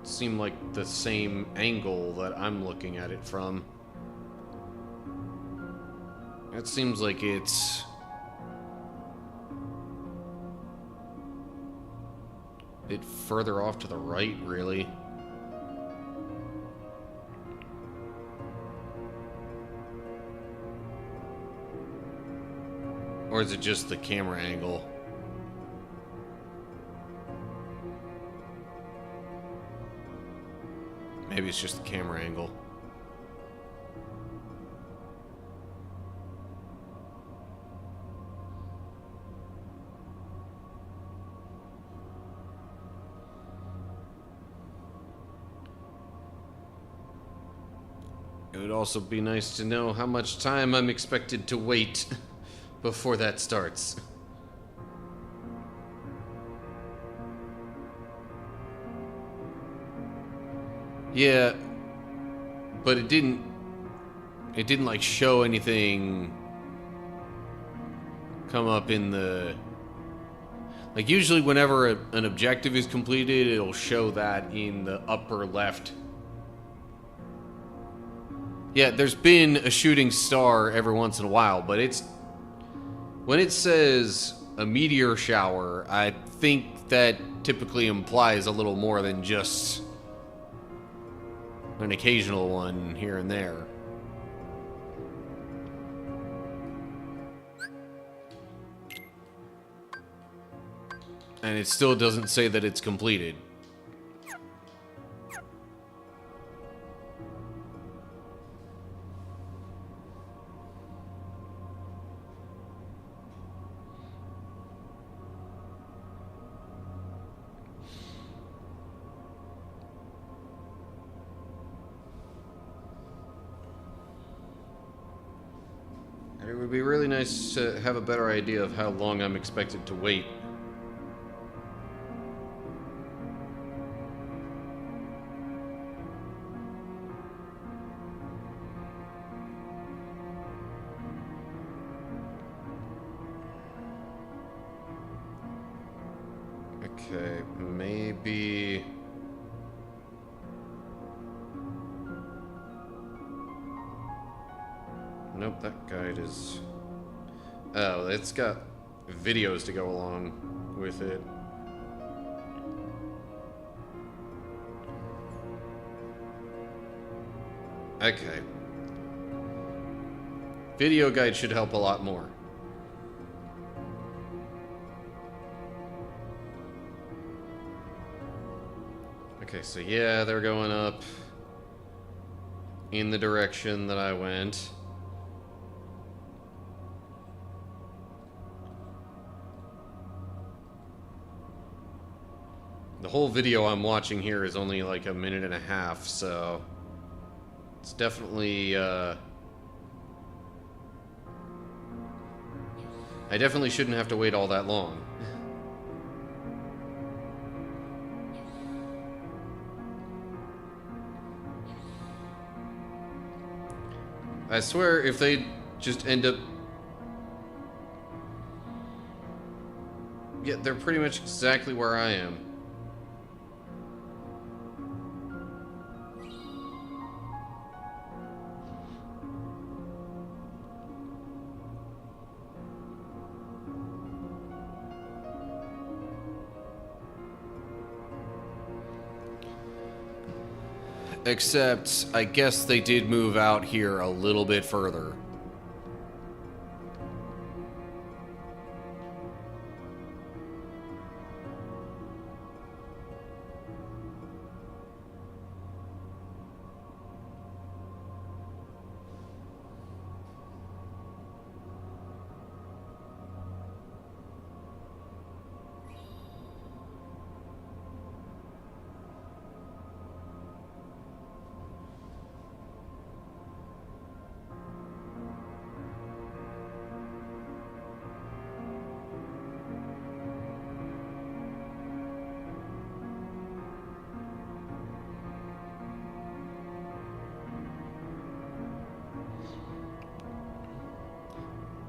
seem like the same angle that I'm looking at it from. It seems like it's a bit further off to the right, really. Or is it just the camera angle? Maybe it's just the camera angle. It would also be nice to know how much time I'm expected to wait before that starts. Yeah, but it didn't like show anything come up in the, like, usually whenever an objective is completed, it'll show that in the upper left. Yeah, there's been a shooting star every once in a while, but it's, when it says a meteor shower, I think that typically implies a little more than just an occasional one here and there. And it still doesn't say that it's completed. It would be really nice to have a better idea of how long I'm expected to wait. Okay, maybe... Nope, that guide is... Oh, it's got videos to go along with it. Okay. Video guide should help a lot more. Okay, so yeah, they're going up in the direction that I went. The whole video I'm watching here is only like a minute and a half, so it's definitely, I definitely shouldn't have to wait all that long. I swear, if they just end up... Yeah, they're pretty much exactly where I am. Except, I guess they did move out here a little bit further.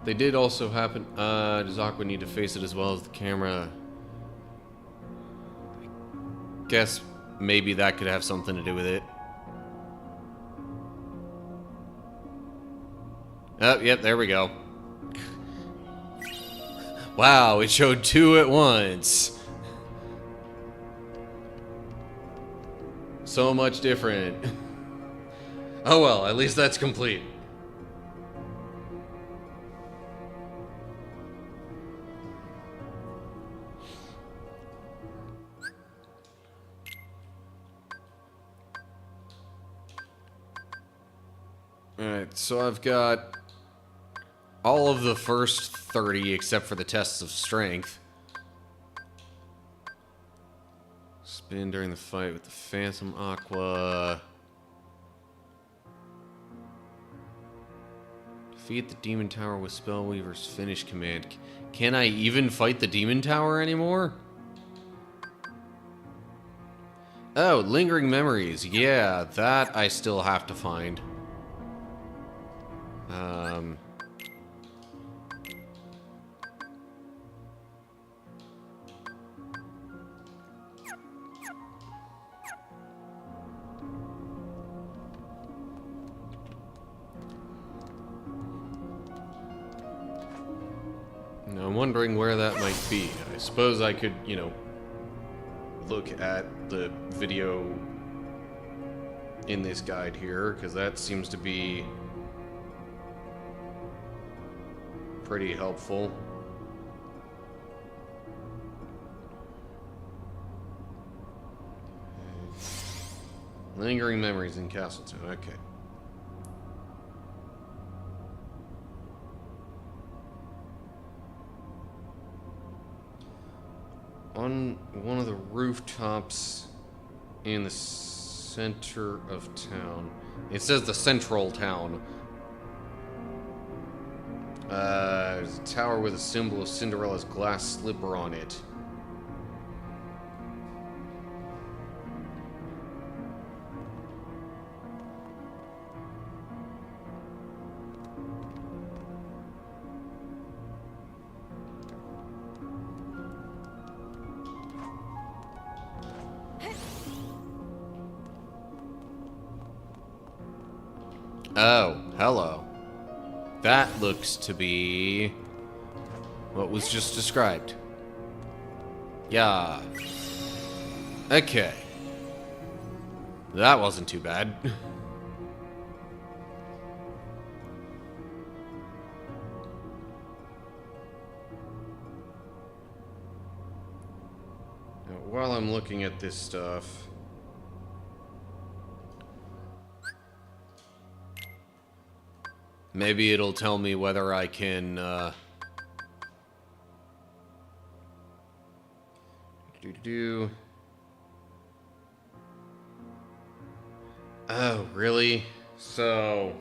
They did also happen. Does Aqua need to face it as well as the camera? Guess maybe that could have something to do with it. Oh, yep, there we go. Wow, it showed two at once. So much different. Oh well, at least that's complete. Alright, so I've got all of the first 30 except for the tests of strength. Spin during the fight with the Phantom Aqua. Defeat the Demon Tower with Spellweaver's Finish command. Can I even fight the Demon Tower anymore? Oh, Lingering Memories. Yeah, that I still have to find. Now I'm wondering where that might be. I suppose I could, you know, look at the video in this guide here, because that seems to be pretty helpful. Lingering Memories in Castleton, okay. On one of the rooftops in the center of town. It says the central town. There's a tower with a symbol of Cinderella's glass slipper on it. Oh, hello. That looks to be what was just described. Yeah. Okay. That wasn't too bad. Now, while I'm looking at this stuff, maybe it'll tell me whether I can, Oh, really? So,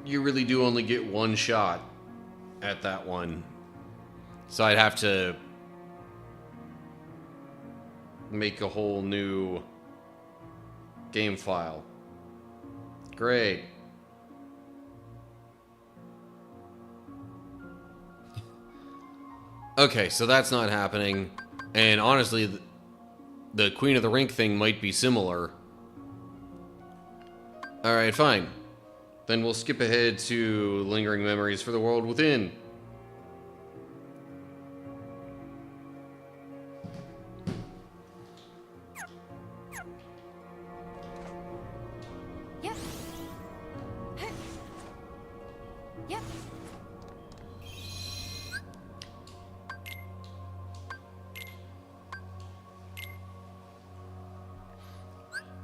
you really do only get one shot at that one. So I'd have to make a whole new game file. Great. Okay, so that's not happening. And honestly, the Queen of the Rink thing might be similar. Alright, fine. Then we'll skip ahead to Lingering Memories for the World Within.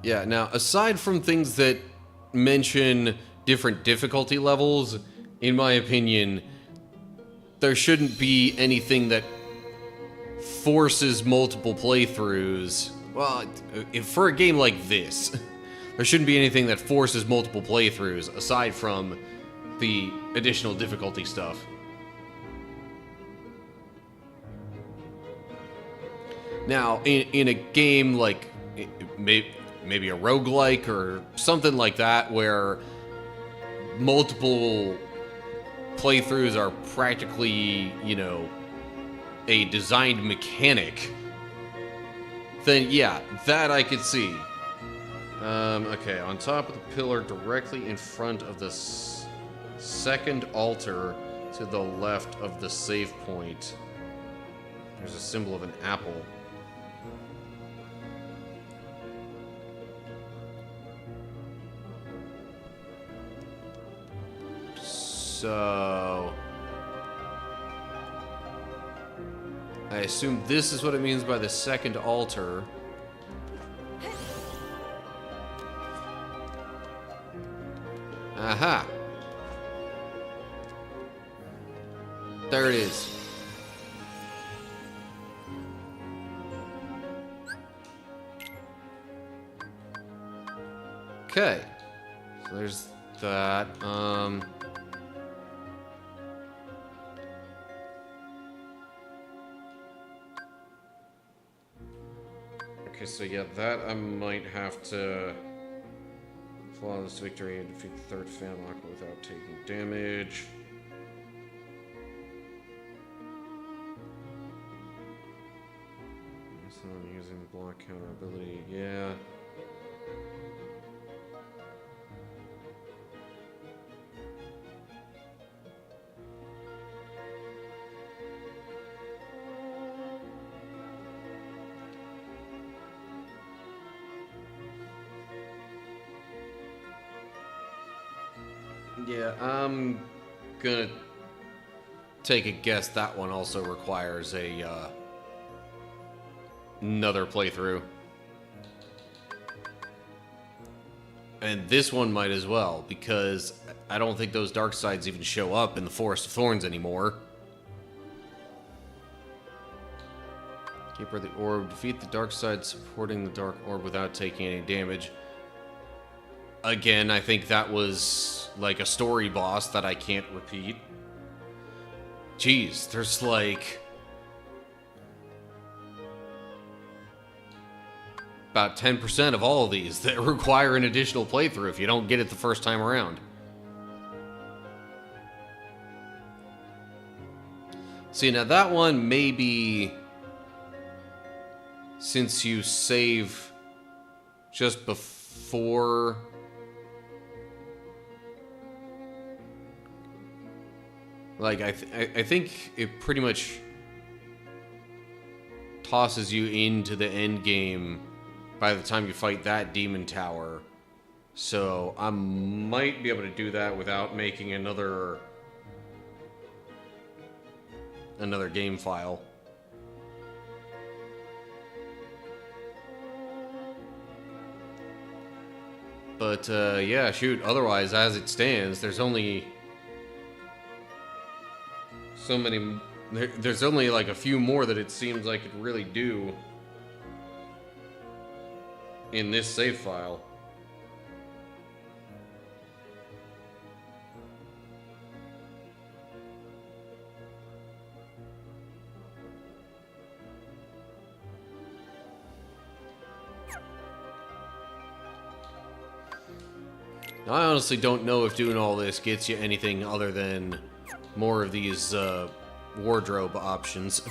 Yeah, now, aside from things that mention different difficulty levels, in my opinion, there shouldn't be anything that forces multiple playthroughs. Well, for a game like this, there shouldn't be anything that forces multiple playthroughs aside from the additional difficulty stuff. Now, in a game like maybe a roguelike or something like that, where multiple playthroughs are practically, a designed mechanic, then yeah, that I could see. Okay, on top of the pillar directly in front of the second altar to the left of the save point, there's a symbol of an apple. So I assume this is what it means by the second altar. Aha! There it is. Okay. So there's that. Okay, so yeah, that I might have to flawless victory and defeat the third fan lock without taking damage. So I'm using the block counter ability, yeah. Yeah, I'm gonna take a guess that one also requires a another playthrough. And this one might as well, because I don't think those dark sides even show up in the Forest of Thorns anymore. Keeper of the Orb, defeat the dark side supporting the dark orb without taking any damage. Again, I think that was like a story boss that I can't repeat. Jeez, there's like about 10% of all of these that require an additional playthrough if you don't get it the first time around. See, now that one maybe, since you save just before, like, I think it pretty much tosses you into the end game by the time you fight that demon tower. So I might be able to do that without making another game file. But yeah, shoot, otherwise, as it stands, there's only so many. There's only like a few more that it seems I could really do in this save file. Now, I honestly don't know if doing all this gets you anything other than more of these wardrobe options.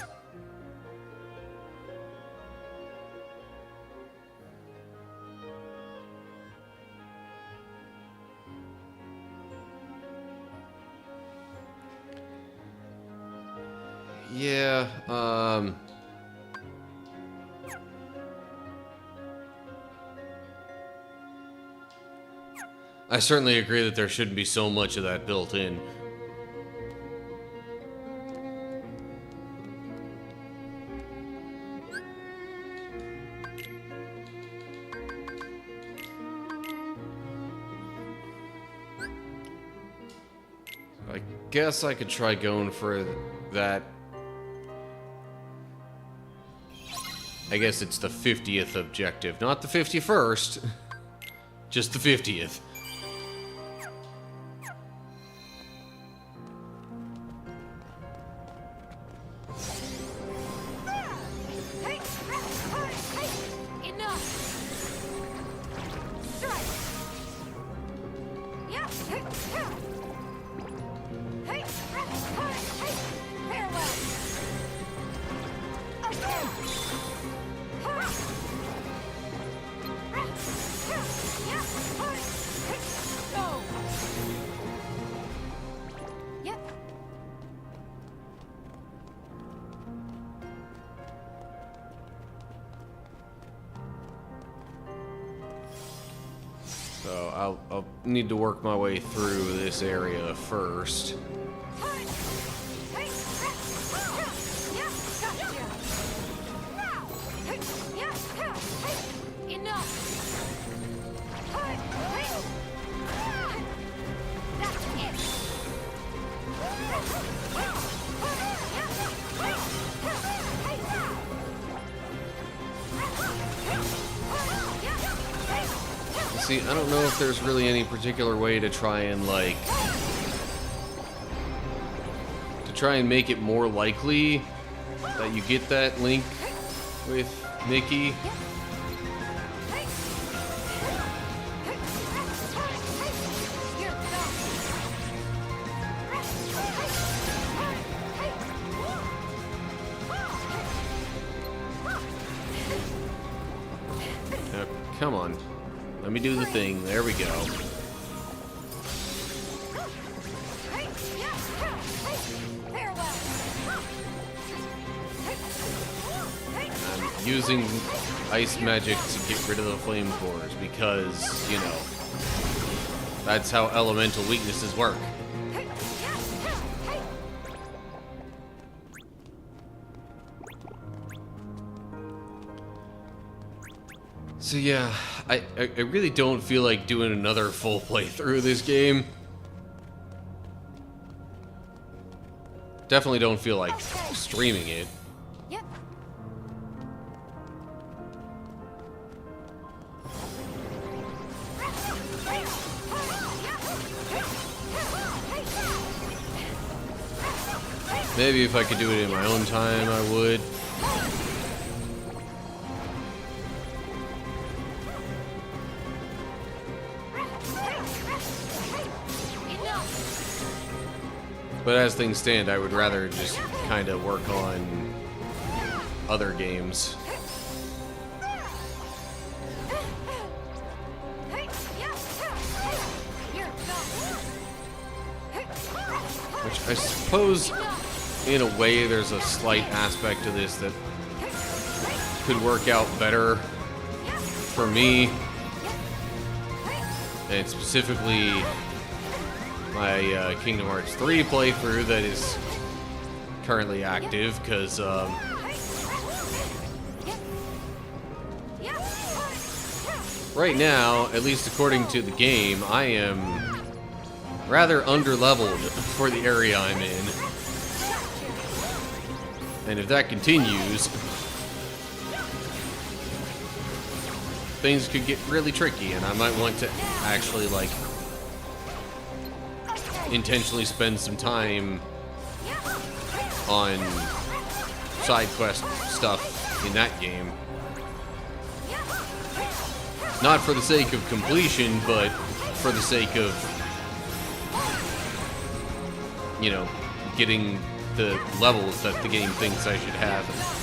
Yeah, I certainly agree that there shouldn't be so much of that built in. guess I could try going for that. I guess it's the 50th objective, not the 51st. Just the 50th. So I'll need to work my way through this area first. See, I don't know if there's really any particular way to try and, like, make it more likely that you get that link with Nikki. Now, come on. Let me do the thing. There we go. I'm using ice magic to get rid of the flame cores because, you know, that's how elemental weaknesses work. So yeah, I really don't feel like doing another full playthrough of this game. Definitely don't feel like streaming it. Yep. Maybe if I could do it in my own time, I would. But as things stand, I would rather just kind of work on other games. Which I suppose, in a way, there's a slight aspect to this that could work out better for me. And specifically my Kingdom Hearts 3 playthrough that is currently active, because right now, at least according to the game, I am rather underleveled for the area I'm in. And if that continues, things could get really tricky, and I might want to actually, like, intentionally spend some time on side quest stuff in that game. Not for the sake of completion, but for the sake of, you know, getting the levels that the game thinks I should have.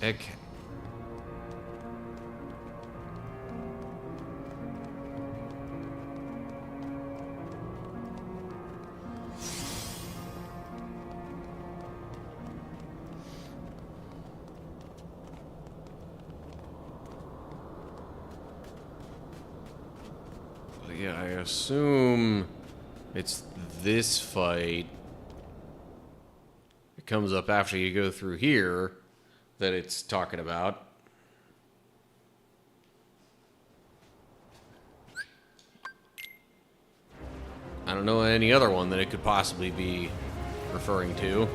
Okay. yeah, I assume it's this fight. It comes up after you go through here that it's talking about. I don't know any other one that it could possibly be referring to.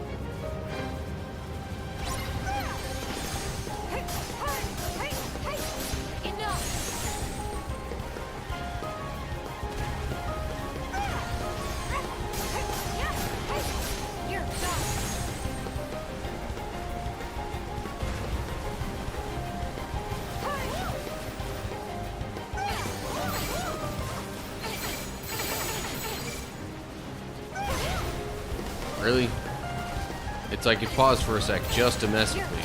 Really? It's like it paused for a sec just to mess with me.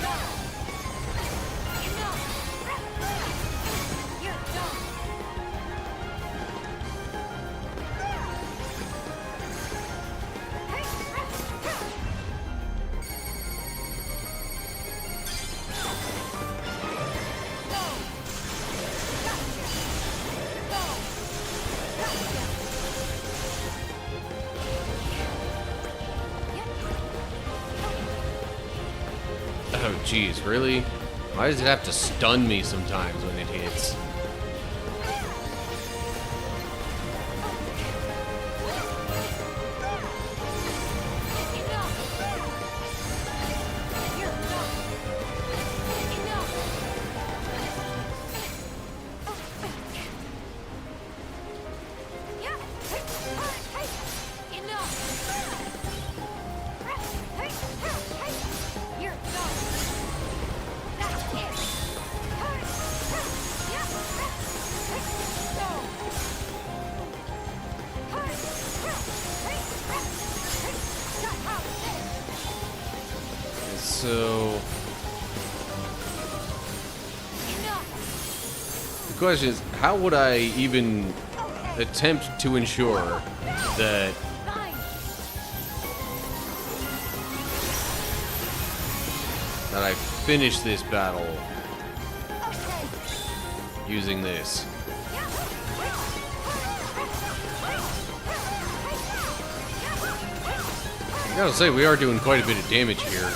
Oh, jeez, really? Why does it have to stun me sometimes when it hits? So the question is, how would I even attempt to ensure that I finish this battle using this? I gotta say, we are doing quite a bit of damage here.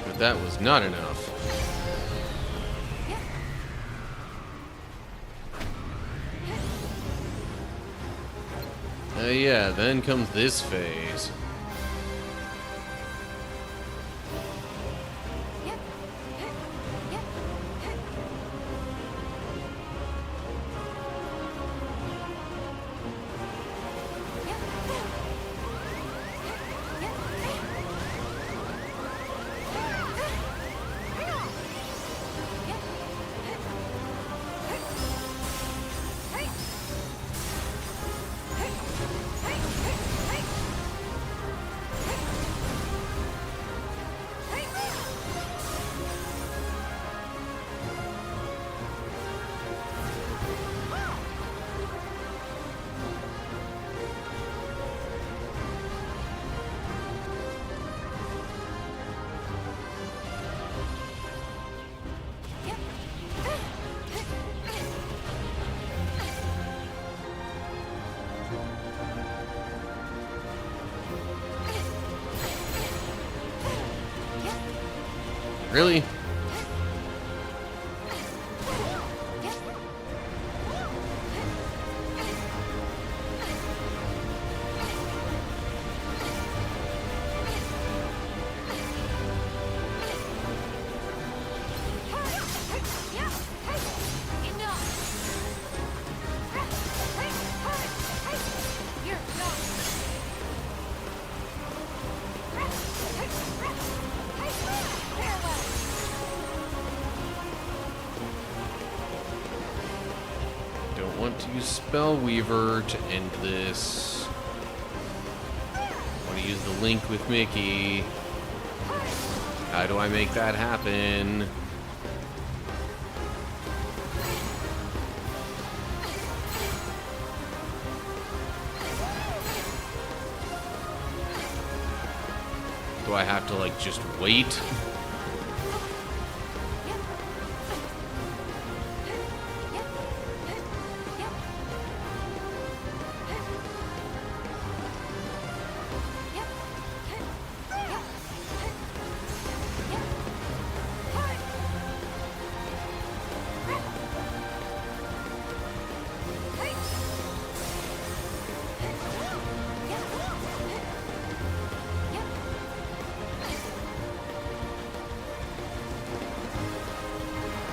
But that was not enough. Yeah, then comes this phase. Really? Want to use Spellweaver to end this. Want to use the link with Mickey. How do I make that happen? Do I have to, like, just wait?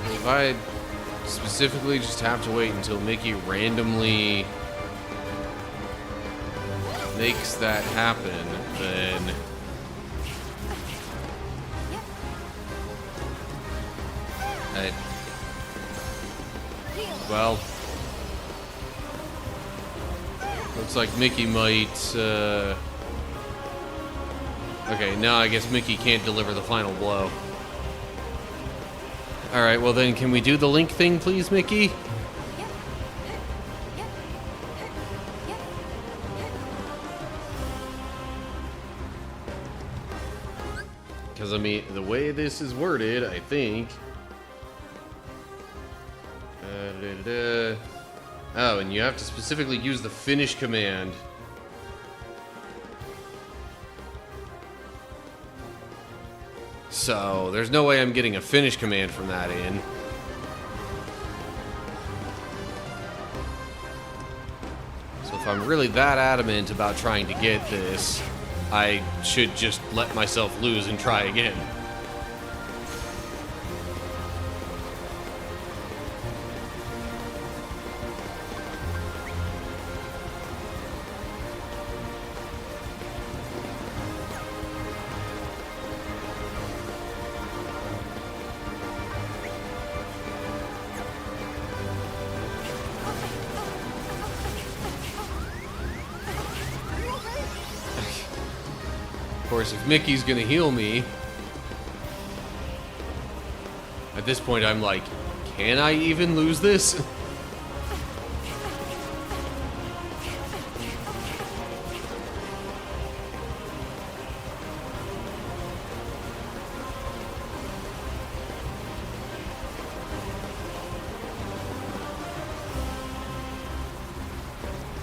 If I specifically just have to wait until Mickey randomly makes that happen, then well, looks like Mickey might, okay, now I guess Mickey can't deliver the final blow. Alright, well then, can we do the link thing, please, Mickey? Because, I mean, the way this is worded, I think... Oh, and you have to specifically use the finish command. So, there's no way I'm getting a finish command from that in. So if I'm really that adamant about trying to get this, I should just let myself lose and try again. Of course, if Mickey's gonna heal me, at this point I'm like, can I even lose this?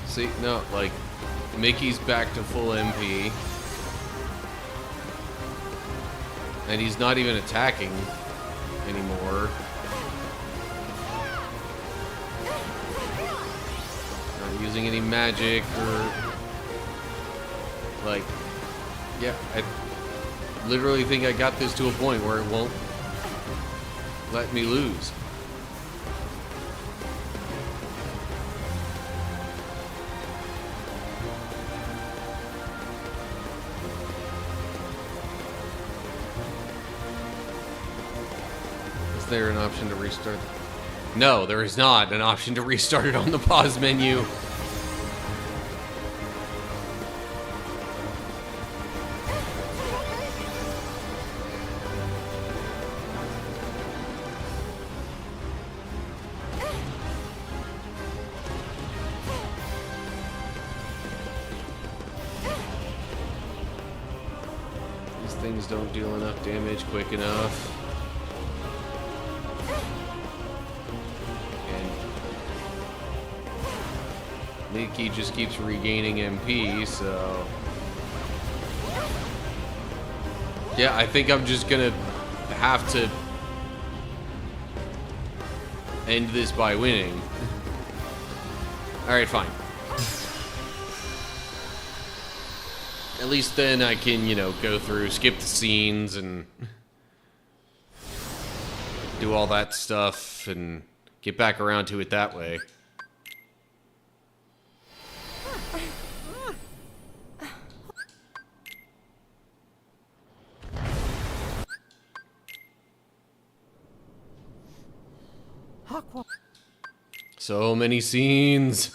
See, no, like, Mickey's back to full MP. And he's not even attacking anymore. Not using any magic or... Like, yeah, I literally think I got this to a point where it won't let me lose. Is there an option to restart? No, there is not an option to restart it on the pause menu. These things don't deal enough damage quick enough. Mickey just keeps regaining MP, so... Yeah, I think I'm just gonna have to end this by winning. Alright, fine. At least then I can, you know, go through, skip the scenes, and do all that stuff, and get back around to it that way. So many scenes.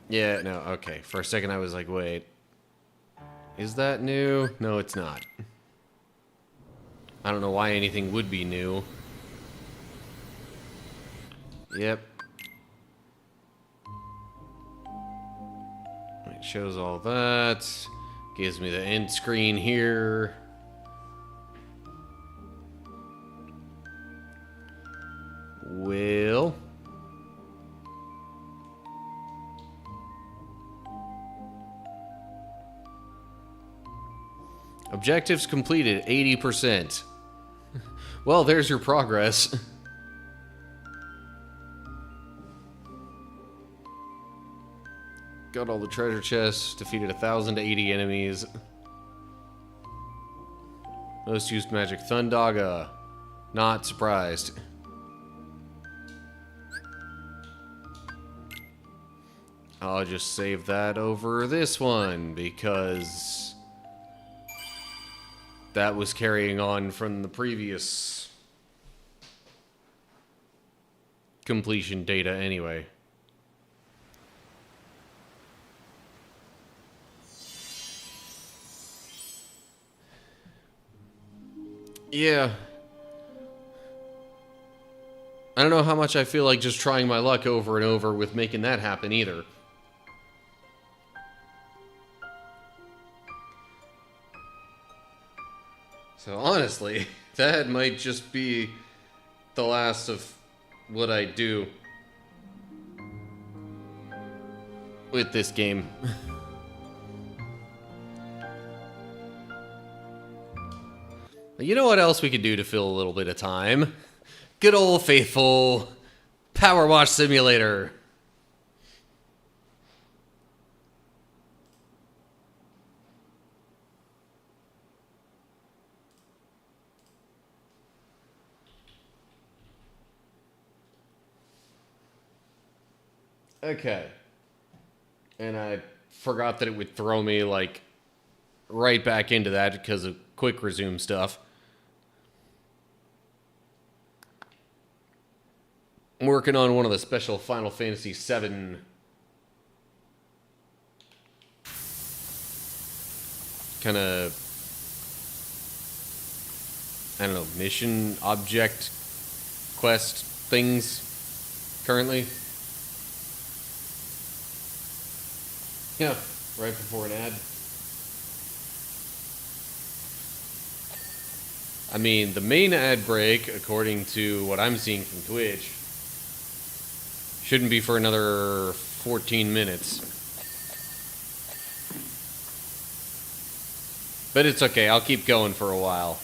Yeah, no, okay. For a second I was like, wait. Is that new? No, it's not. I don't know why anything would be new. Yep. It shows all that. Gives me the end screen here. Well. Objectives completed, 80%. Well, there's your progress. Got all the treasure chests, defeated 1,080 enemies. Most used magic Thundaga. Not surprised. I'll just save that over this one because that was carrying on from the previous completion data anyway. Yeah. I don't know how much I feel like just trying my luck over and over with making that happen either. So honestly, that might just be the last of what I do with this game. You know what else we could do to fill a little bit of time? Good old faithful Power Wash Simulator. Okay. And I forgot that it would throw me, like, right back into that because of quick resume stuff. I'm working on one of the special Final Fantasy VII kind of, I don't know, mission object quest things currently. Yeah, right before an ad. I mean, the main ad break, according to what I'm seeing from Twitch, shouldn't be for another 14 minutes. But it's okay, I'll keep going for a while.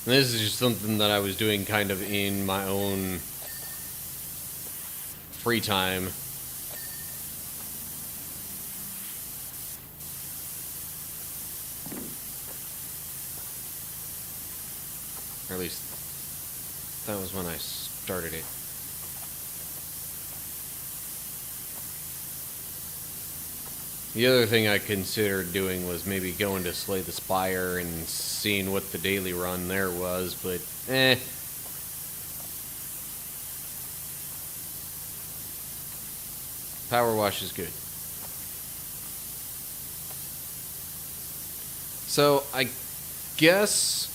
And this is just something that I was doing kind of in my own free time. Or at least that was when I started it. The other thing I considered doing was maybe going to Slay the Spire and seeing what the daily run there was, but Power Wash is good. So I guess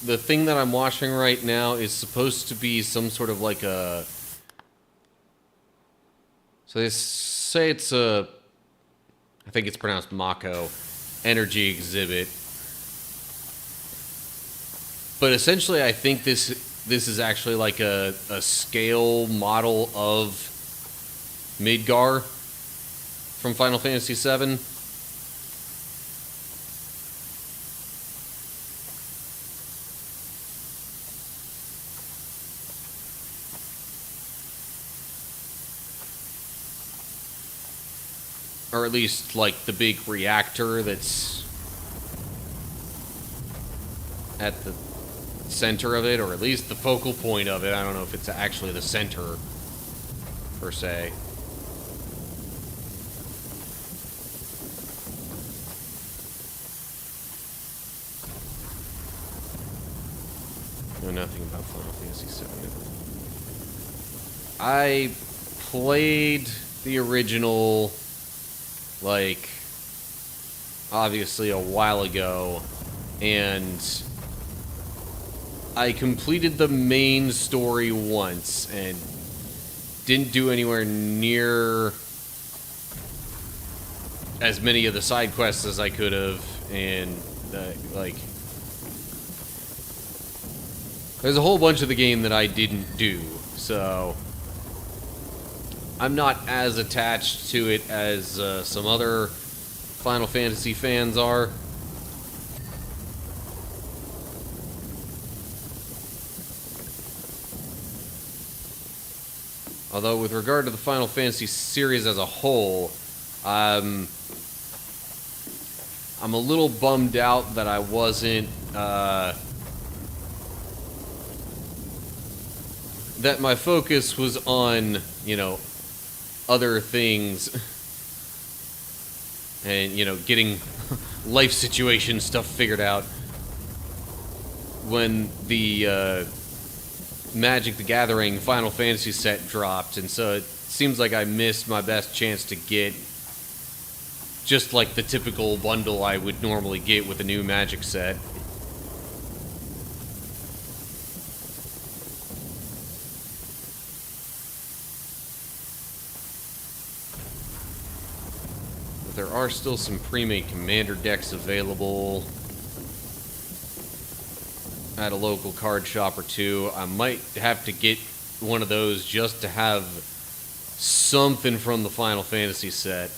the thing that I'm washing right now is supposed to be some sort of like a... So they say it's a... I think it's pronounced Mako energy exhibit. But essentially I think this is actually like a scale model of Midgar from Final Fantasy VII. Or at least, like, the big reactor that's at the center of it, or at least the focal point of it. I don't know if it's actually the center, per se. Know nothing about Final Fantasy VII. I played the original, like, obviously a while ago, and I completed the main story once and didn't do anywhere near as many of the side quests as I could have, and like, there's a whole bunch of the game that I didn't do, so I'm not as attached to it as some other Final Fantasy fans are. Although, with regard to the Final Fantasy series as a whole, I'm a little bummed out that I wasn't, that my focus was on, you know, other things, and, you know, getting life situation stuff figured out when the Magic the Gathering Final Fantasy set dropped, and so it seems like I missed my best chance to get just like the typical bundle I would normally get with a new Magic set. There are still some pre-made commander decks available at a local card shop or two. I might have to get one of those just to have something from the Final Fantasy set.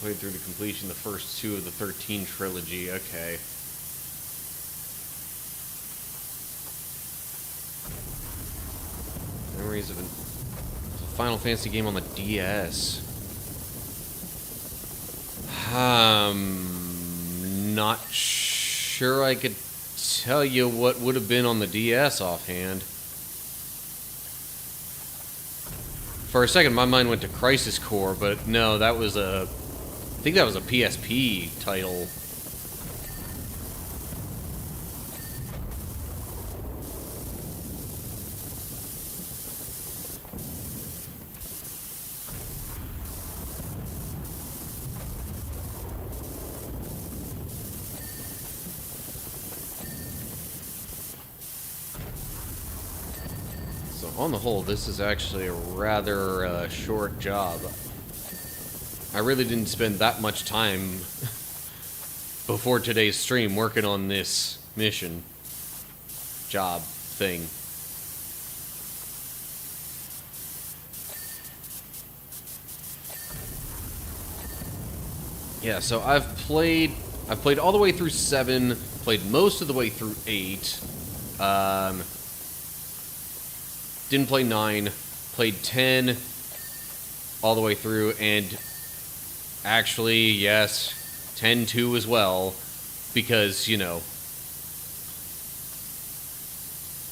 Played through to completion the first two of the 13 trilogy. Okay. Memories of a Final Fantasy game on the DS. Not sure I could tell you what would have been on the DS offhand. For a second, my mind went to Crisis Core, but no, that was I think that was a PSP title. On the whole, this is actually a rather short job. I really didn't spend that much time before today's stream working on this mission job thing. Yeah, so I've played all the way through 7, played most of the way through 8. Didn't play 9, played 10 all the way through, and actually, yes, 10-2 as well, because, you know,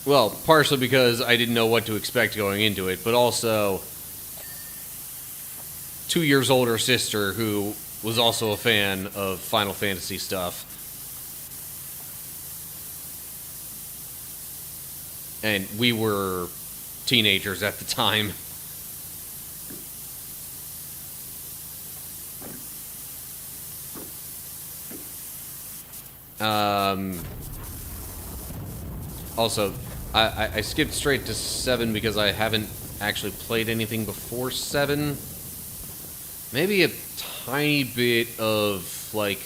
well, partially because I didn't know what to expect going into it, but also 2 years older sister who was also a fan of Final Fantasy stuff. And we were teenagers at the time. Also, I skipped straight to 7 because I haven't actually played anything before 7. Maybe a tiny bit of, like,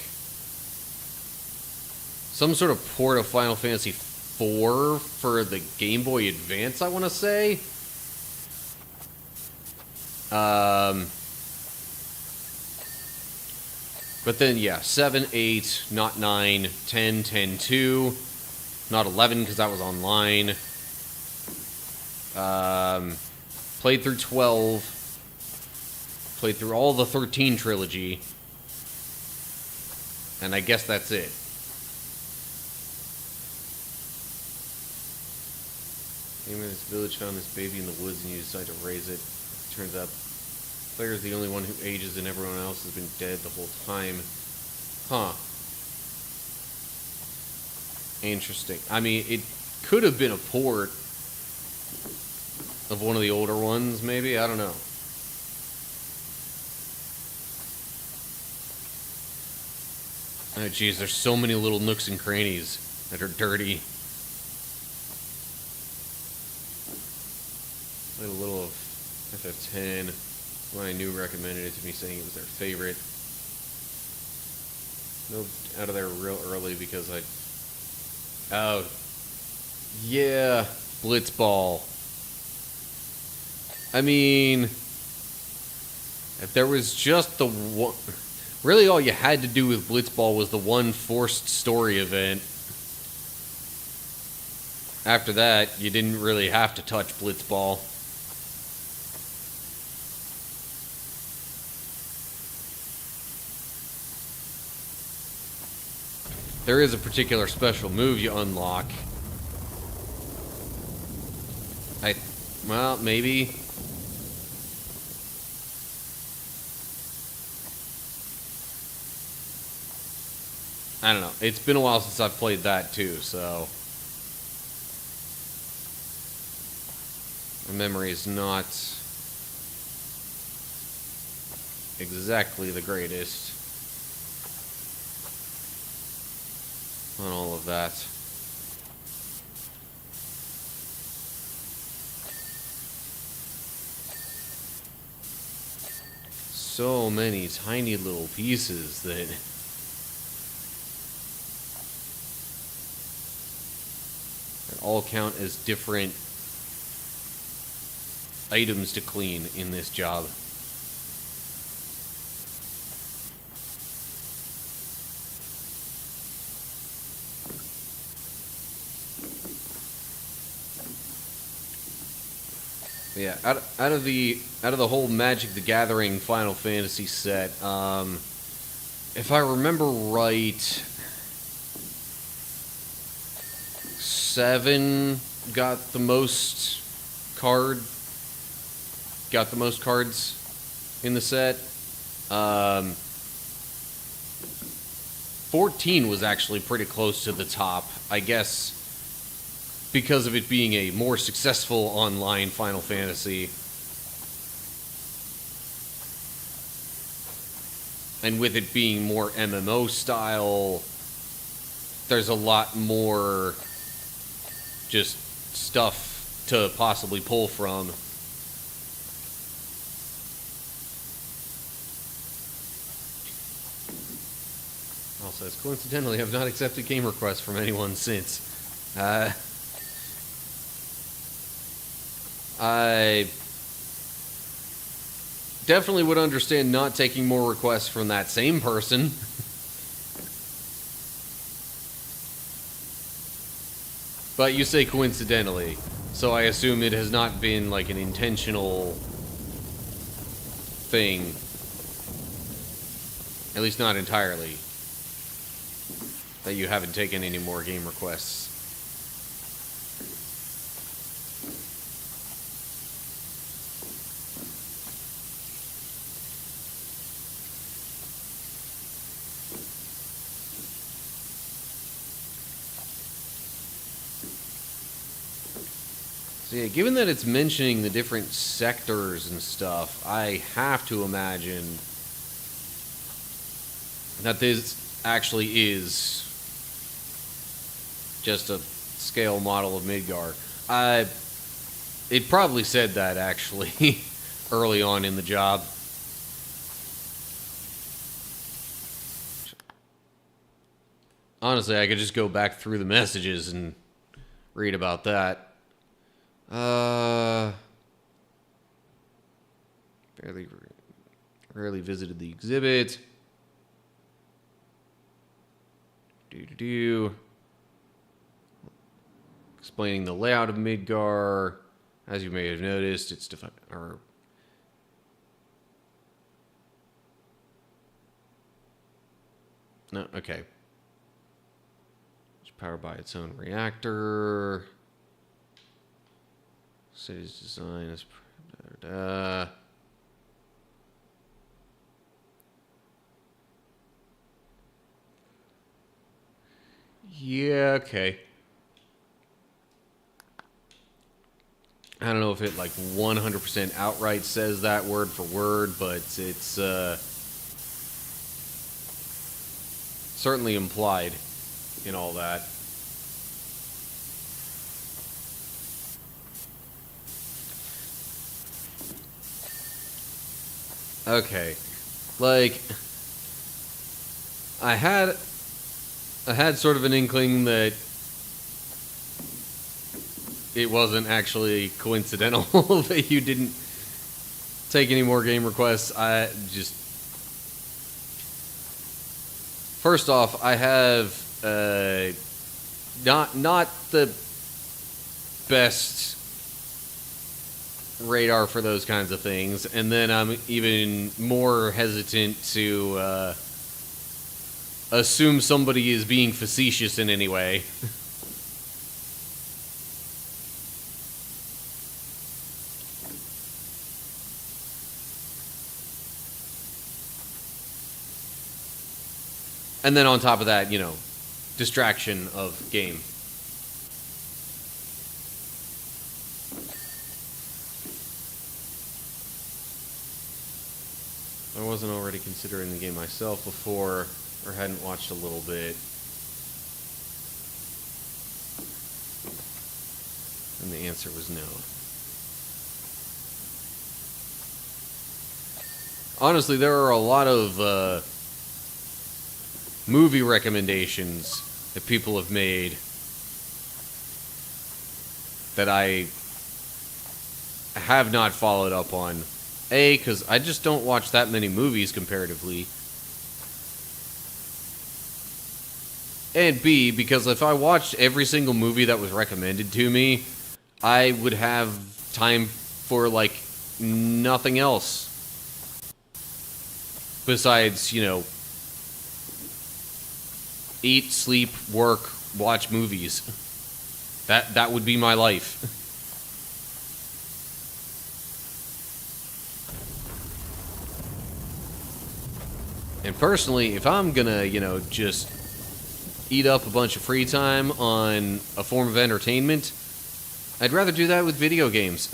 some sort of port of Final Fantasy 4 for the Game Boy Advance, I want to say. But then, yeah, 7, 8, not 9, 10, 10, 2, not 11 because that was online. Played through 12. Played through all the 13 trilogy. And I guess that's it. Name of this village found this baby in the woods and you decide to raise it. Turns out player is the only one who ages and everyone else has been dead the whole time. Huh. Interesting. I mean, it could have been a port of one of the older ones, maybe? I don't know. Oh, geez, there's so many little nooks and crannies that are dirty. Played a little of FF10. One I knew recommended it to me, saying it was their favorite. Moved out of there real early because I... Oh. Yeah. Blitzball. I mean... If there was just the one... Really all you had to do with Blitzball was the one forced story event. After that, you didn't really have to touch Blitzball. There is a particular special move you unlock. Well, maybe. I don't know. It's been a while since I've played that too, so my memory is not exactly the greatest on all of that. So many tiny little pieces that all count as different items to clean in this job. Yeah, out of the whole Magic the Gathering Final Fantasy set, if I remember right, 7 got the most cards in the set. 14 was actually pretty close to the top, I guess, because of it being a more successful online Final Fantasy. And with it being more MMO style, there's a lot more just stuff to possibly pull from. Also says, coincidentally, I've not accepted game requests from anyone since. I definitely would understand not taking more requests from that same person. But you say coincidentally, so I assume it has not been like an intentional thing. At least not entirely. That you haven't taken any more game requests. So yeah, given that it's mentioning the different sectors and stuff, I have to imagine that this actually is just a scale model of Midgar. It probably said that, actually, early on in the job. Honestly, I could just go back through the messages and read about that. Rarely visited the exhibit. Explaining the layout of Midgar. As you may have noticed, it's defined. No, okay. It's powered by its own reactor. City's design is... Yeah, okay. I don't know if it like 100% outright says that word for word, but it's certainly implied in all that. Okay. Like I had sort of an inkling that it wasn't actually coincidental that you didn't take any more game requests. I just... First off, I have not the best radar for those kinds of things, and then I'm even more hesitant to assume somebody is being facetious in any way. And then on top of that, you know, distraction of game. I wasn't already considering the game myself before, or hadn't watched a little bit. And the answer was no. Honestly, there are a lot of movie recommendations that people have made that I have not followed up on. A, because I just don't watch that many movies comparatively. And B, because if I watched every single movie that was recommended to me, I would have time for, like, nothing else. Besides, you know, eat, sleep, work, watch movies. That would be my life. And personally, if I'm gonna, you know, just eat up a bunch of free time on a form of entertainment, I'd rather do that with video games.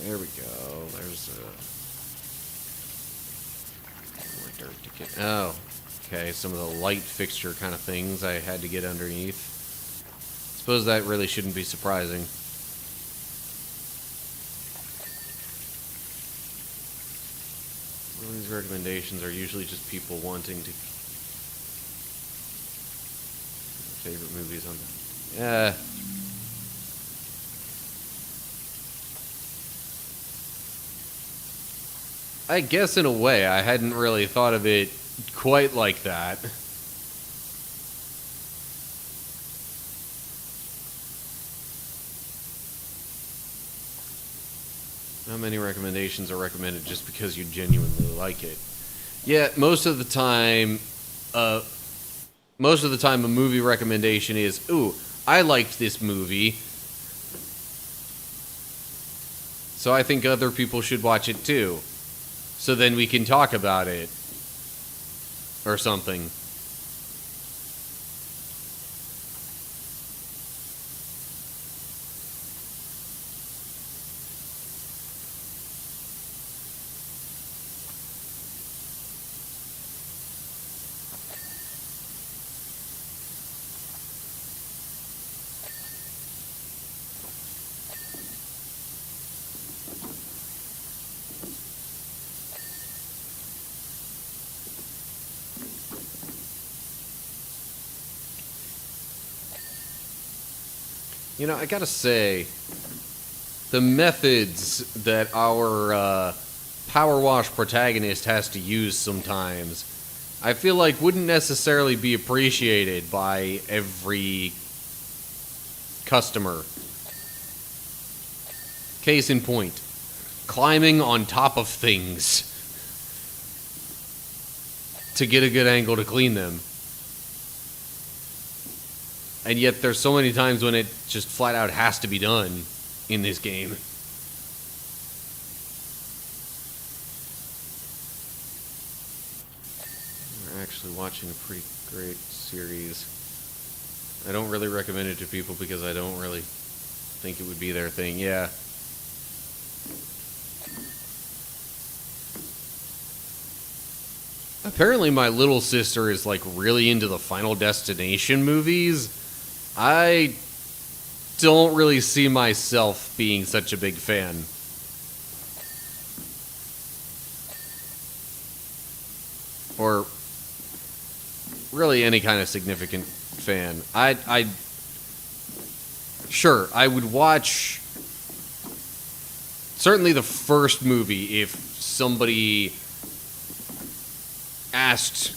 There we go. There's more dirt to get. Oh, okay. Some of the light fixture kind of things I had to get underneath. Suppose that really shouldn't be surprising. Well, these recommendations are usually just people wanting to... Favorite movies on... Yeah. I guess in a way, I hadn't really thought of it quite like that. Not many recommendations are recommended just because you genuinely like it. Yeah, most of the time a movie recommendation is, ooh, I liked this movie, so I think other people should watch it too. So then we can talk about it. Or something. You know, I gotta say, the methods that our Power Wash protagonist has to use sometimes I feel like wouldn't necessarily be appreciated by every customer. Case in point, climbing on top of things to get a good angle to clean them. And yet there's so many times when it just flat out has to be done in this game. We're actually watching a pretty great series. I don't really recommend it to people because I don't really think it would be their thing. Yeah. Apparently my little sister is like really into the Final Destination movies. I don't really see myself being such a big fan. Or really any kind of significant fan. Sure, I would watch certainly the first movie if somebody asked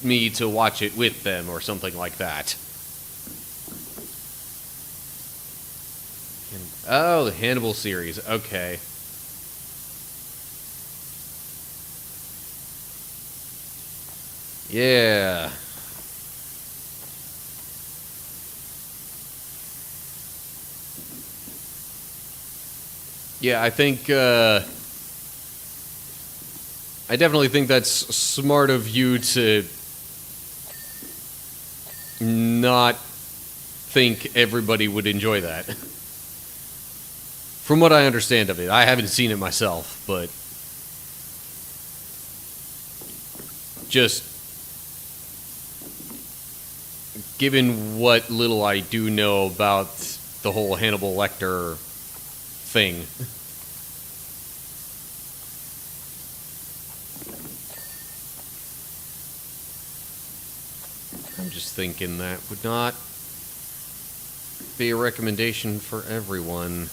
me to watch it with them or something like that. Oh, the Hannibal series. Okay. Yeah. Yeah, I think, I definitely think that's smart of you to not think everybody would enjoy that. From what I understand of it. I haven't seen it myself, but just given what little I do know about the whole Hannibal Lecter thing. I'm just thinking that would not be a recommendation for everyone.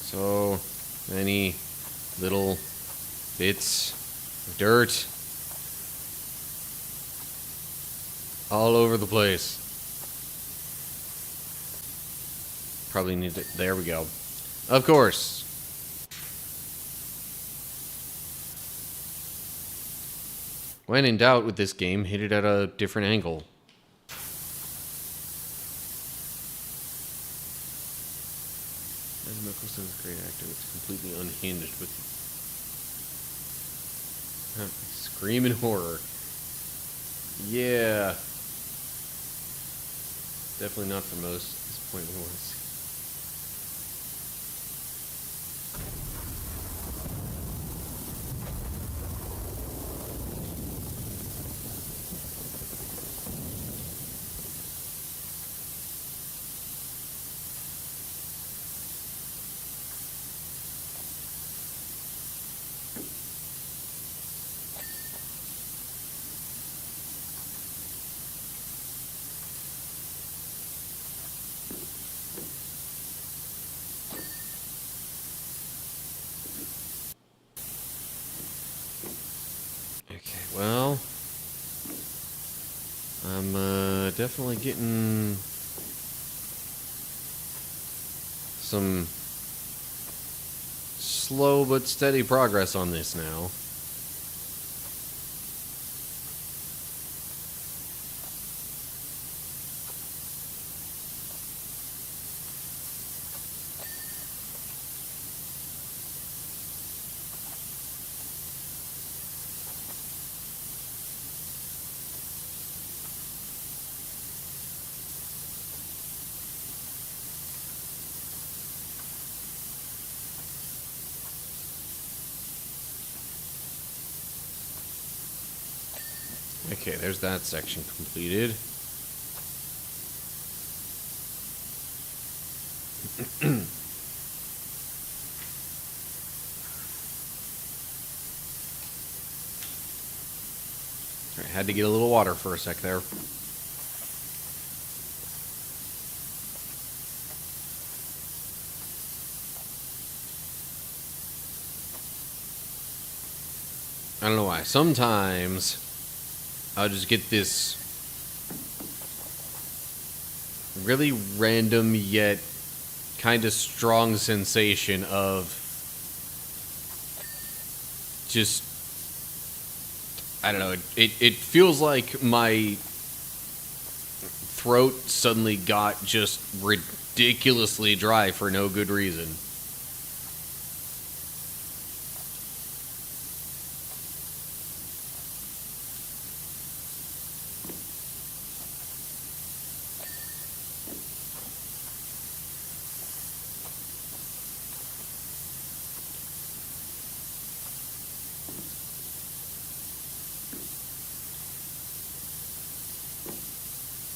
So many little bits of dirt all over the place. Probably need to. There we go. Of course. When in doubt with this game, hit it at a different angle. Mickelson is a great actor. It's completely unhinged with scream and horror. Yeah. Definitely not for most at this point we want to see. Well, I'm definitely getting some slow but steady progress on this now. Okay, there's that section completed. I had to get a little water for a sec there. I don't know why. Sometimes I'll just get this really random yet kind of strong sensation of just, I don't know, it feels like my throat suddenly got just ridiculously dry for no good reason.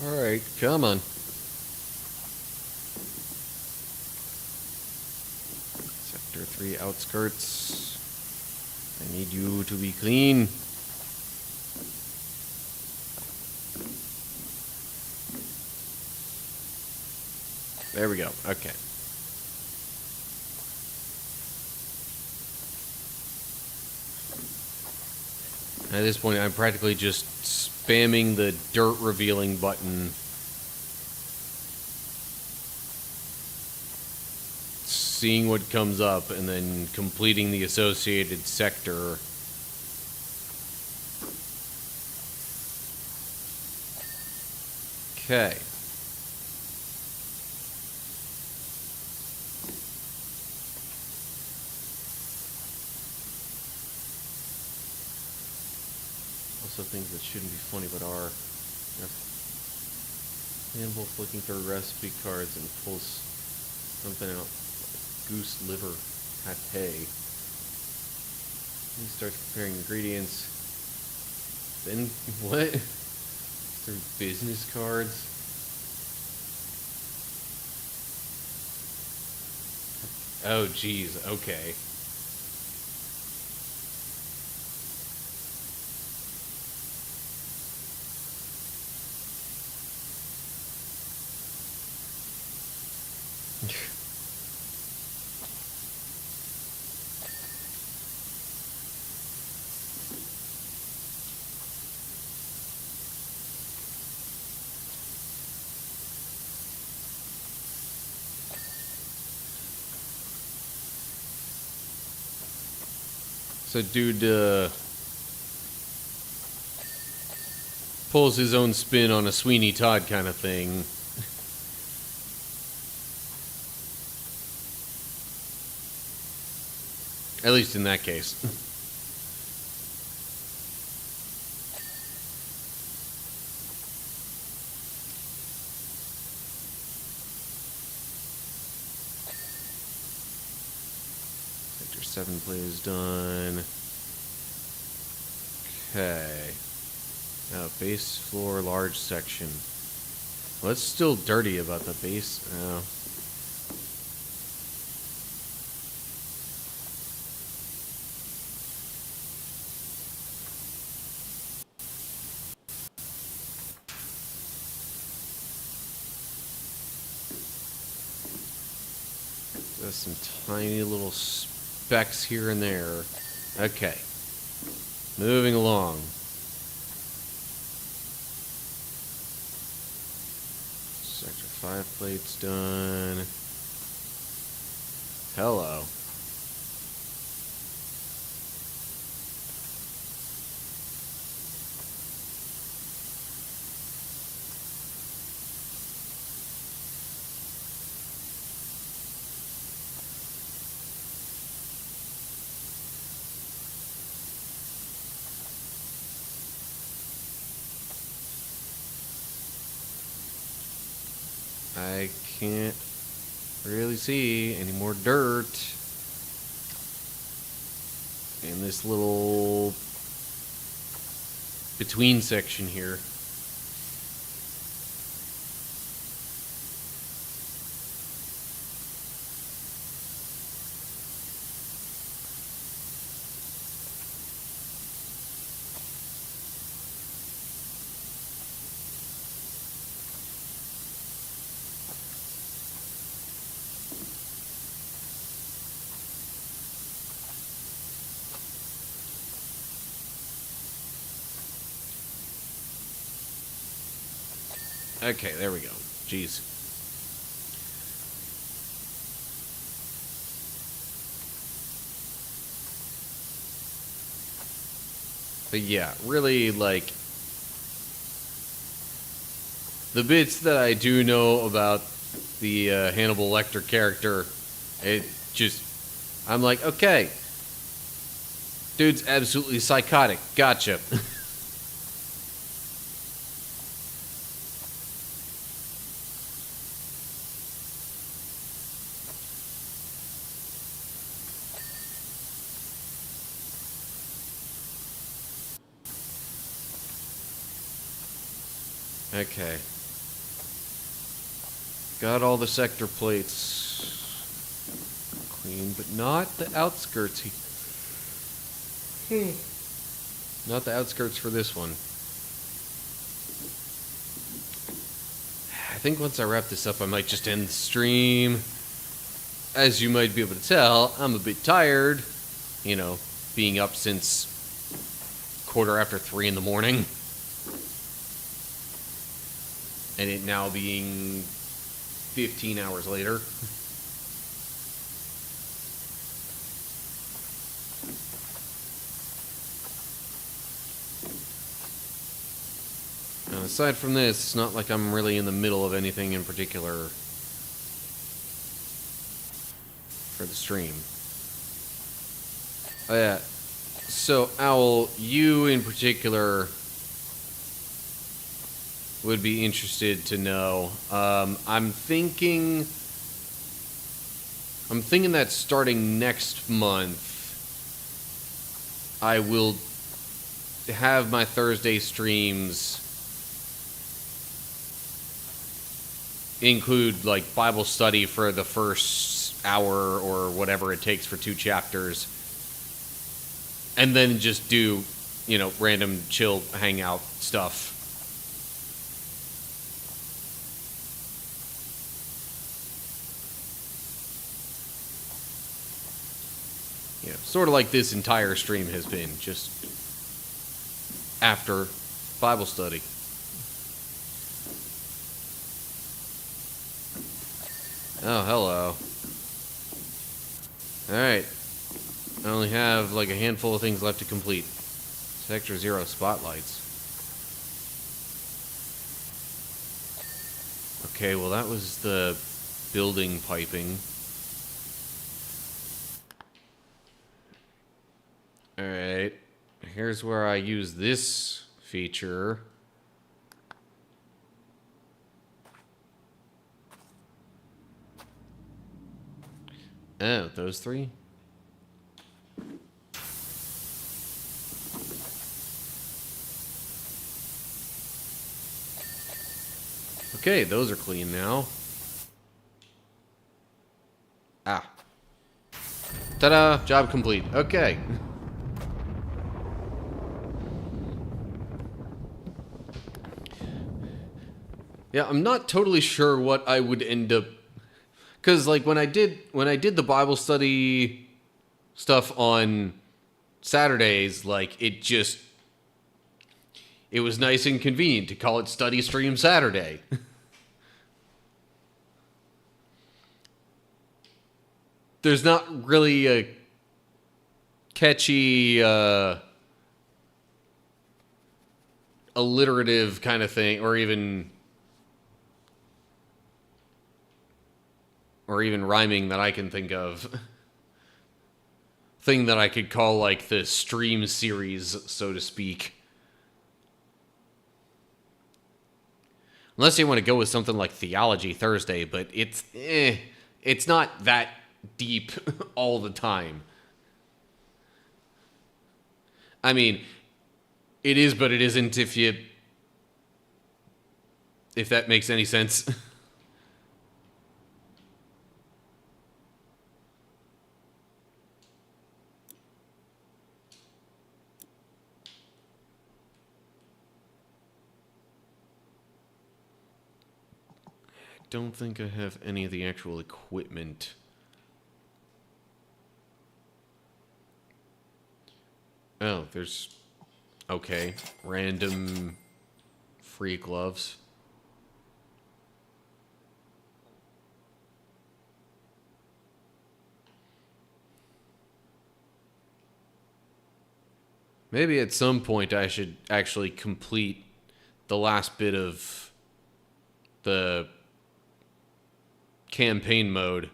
Alright, come on. Sector 3 outskirts. I need you to be clean. There we go. Okay. At this point, I'm practically just spamming the dirt revealing button. Seeing what comes up, and then completing the associated sector. Okay. Also things that shouldn't be funny but are. Man wolf looking for recipe cards and pulls something out. Goose liver pate. He starts preparing ingredients. Then what? Through business cards. Oh geez, okay. So dude pulls his own spin on a Sweeney Todd kind of thing. At least in that case. Sector 7 play is done. Okay. Now, base floor, large section. Well, it's still dirty about the base. Oh. There's some tiny little specks here and there. Okay. Moving along. Sector 5 plate's done. Hello. I can't really see any more dirt in this little between section here. Okay, there we go. Jeez. But yeah, really, like, the bits that I do know about the Hannibal Lecter character, it just, I'm like, okay, dude's absolutely psychotic. Gotcha. Okay. Got all the sector plates clean, but not the outskirts. Not the outskirts for this one. I think once I wrap this up, I might just end the stream. As you might be able to tell, I'm a bit tired. You know, being up since 3:15 in the morning. And it now being 15 hours later. Now, aside from this, it's not like I'm really in the middle of anything in particular for the stream. Oh yeah, so Owl, you in particular would be interested to know. I'm thinking that starting next month, I will have my Thursday streams include like Bible study for the first hour or whatever it takes for 2 chapters, and then just do, you know, random chill hangout stuff. You know, sort of like this entire stream has been, just after Bible study. Oh, hello. Alright. I only have like a handful of things left to complete. Sector 0 spotlights. Okay, well that was the building piping. Alright. Here's where I use this feature. Oh, those 3? Okay, those are clean now. Ah. Ta-da! Job complete. Okay. Yeah, I'm not totally sure what I would end up... Because, like, when I did the Bible study stuff on Saturdays, like, it was nice and convenient to call it Study Stream Saturday. There's not really a catchy, alliterative kind of thing, or even rhyming that I can think of. Thing that I could call, like, the stream series, so to speak. Unless you want to go with something like Theology Thursday, but it's not that deep all the time. I mean, it is, but it isn't, if that makes any sense. Don't think I have any of the actual equipment. Oh, there's... Okay. Random free gloves. Maybe at some point I should actually complete the last bit of the campaign mode.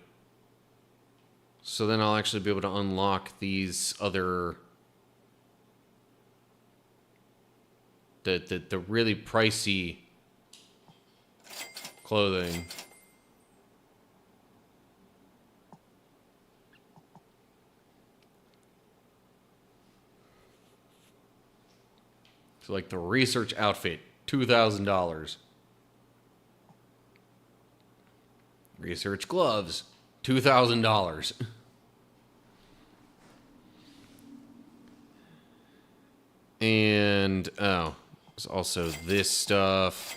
So then I'll actually be able to unlock these other... The really pricey clothing. So like the research outfit, $2,000. Research gloves, $2,000. And, oh, there's also this stuff.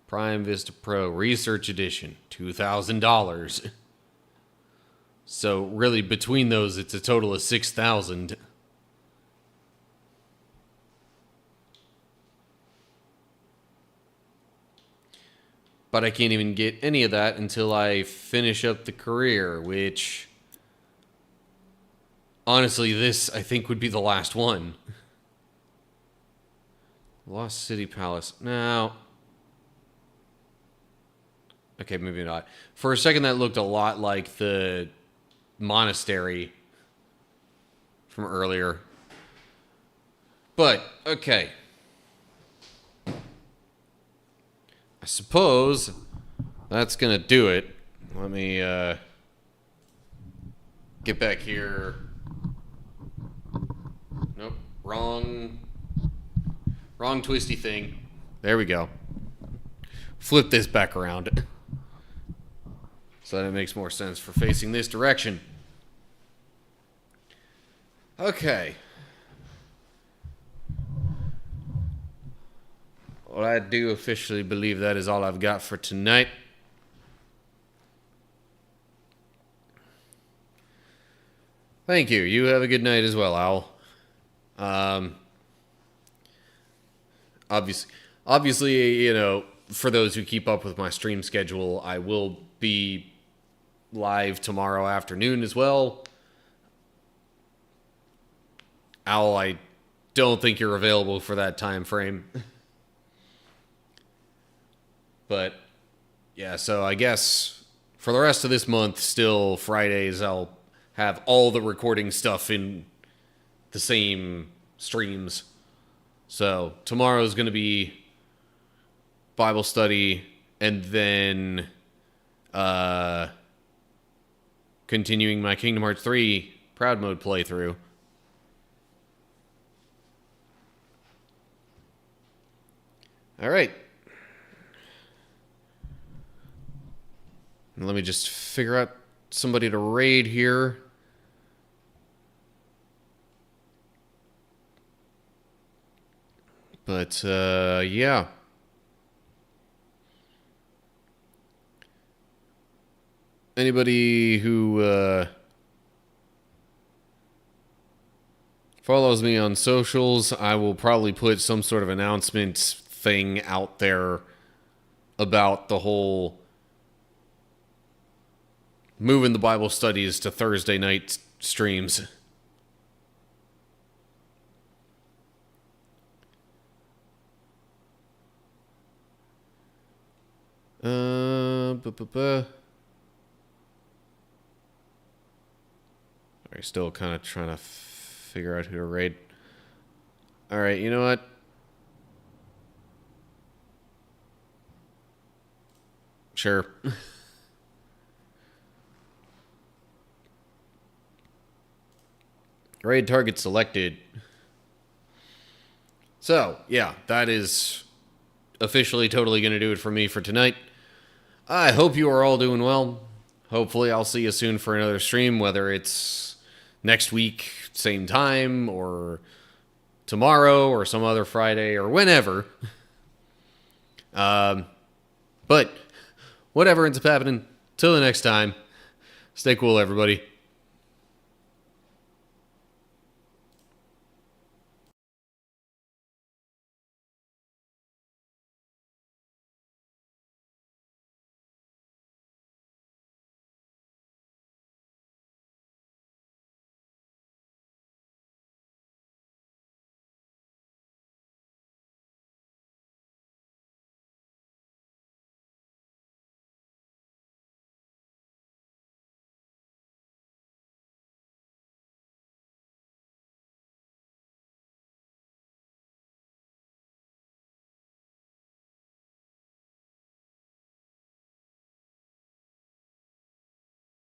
Prime Vista Pro Research Edition, $2,000. So really between those, it's a total of $6,000. But I can't even get any of that until I finish up the career, which... honestly, this, I think, would be the last one. Lost City Palace. No. Okay, maybe not. For a second, that looked a lot like the monastery from earlier. But, okay. I suppose that's gonna do it. Let me get back here. Nope, wrong twisty thing. There we go. Flip this back around so that it makes more sense for facing this direction. Okay. Well, I do officially believe that is all I've got for tonight. Thank you. You have a good night as well, Owl. Obviously, you know, for those who keep up with my stream schedule, I will be live tomorrow afternoon as well. Owl, I don't think you're available for that time frame. But, yeah, so I guess for the rest of this month, still Fridays, I'll have all the recording stuff in the same streams. So, tomorrow's going to be Bible study, and then continuing my Kingdom Hearts 3 Proud Mode playthrough. All right. Let me just figure out somebody to raid here. But, yeah. Anybody who follows me on socials, I will probably put some sort of announcement thing out there about the whole moving the Bible studies to Thursday night streams. Sorry, still kind of trying to figure out who to raid. Alright, you know what? Sure. Raid target selected. So, yeah, that is officially totally going to do it for me for tonight. I hope you are all doing well. Hopefully I'll see you soon for another stream, whether it's next week, same time, or tomorrow, or some other Friday, or whenever. But whatever ends up happening, till the next time, stay cool, everybody.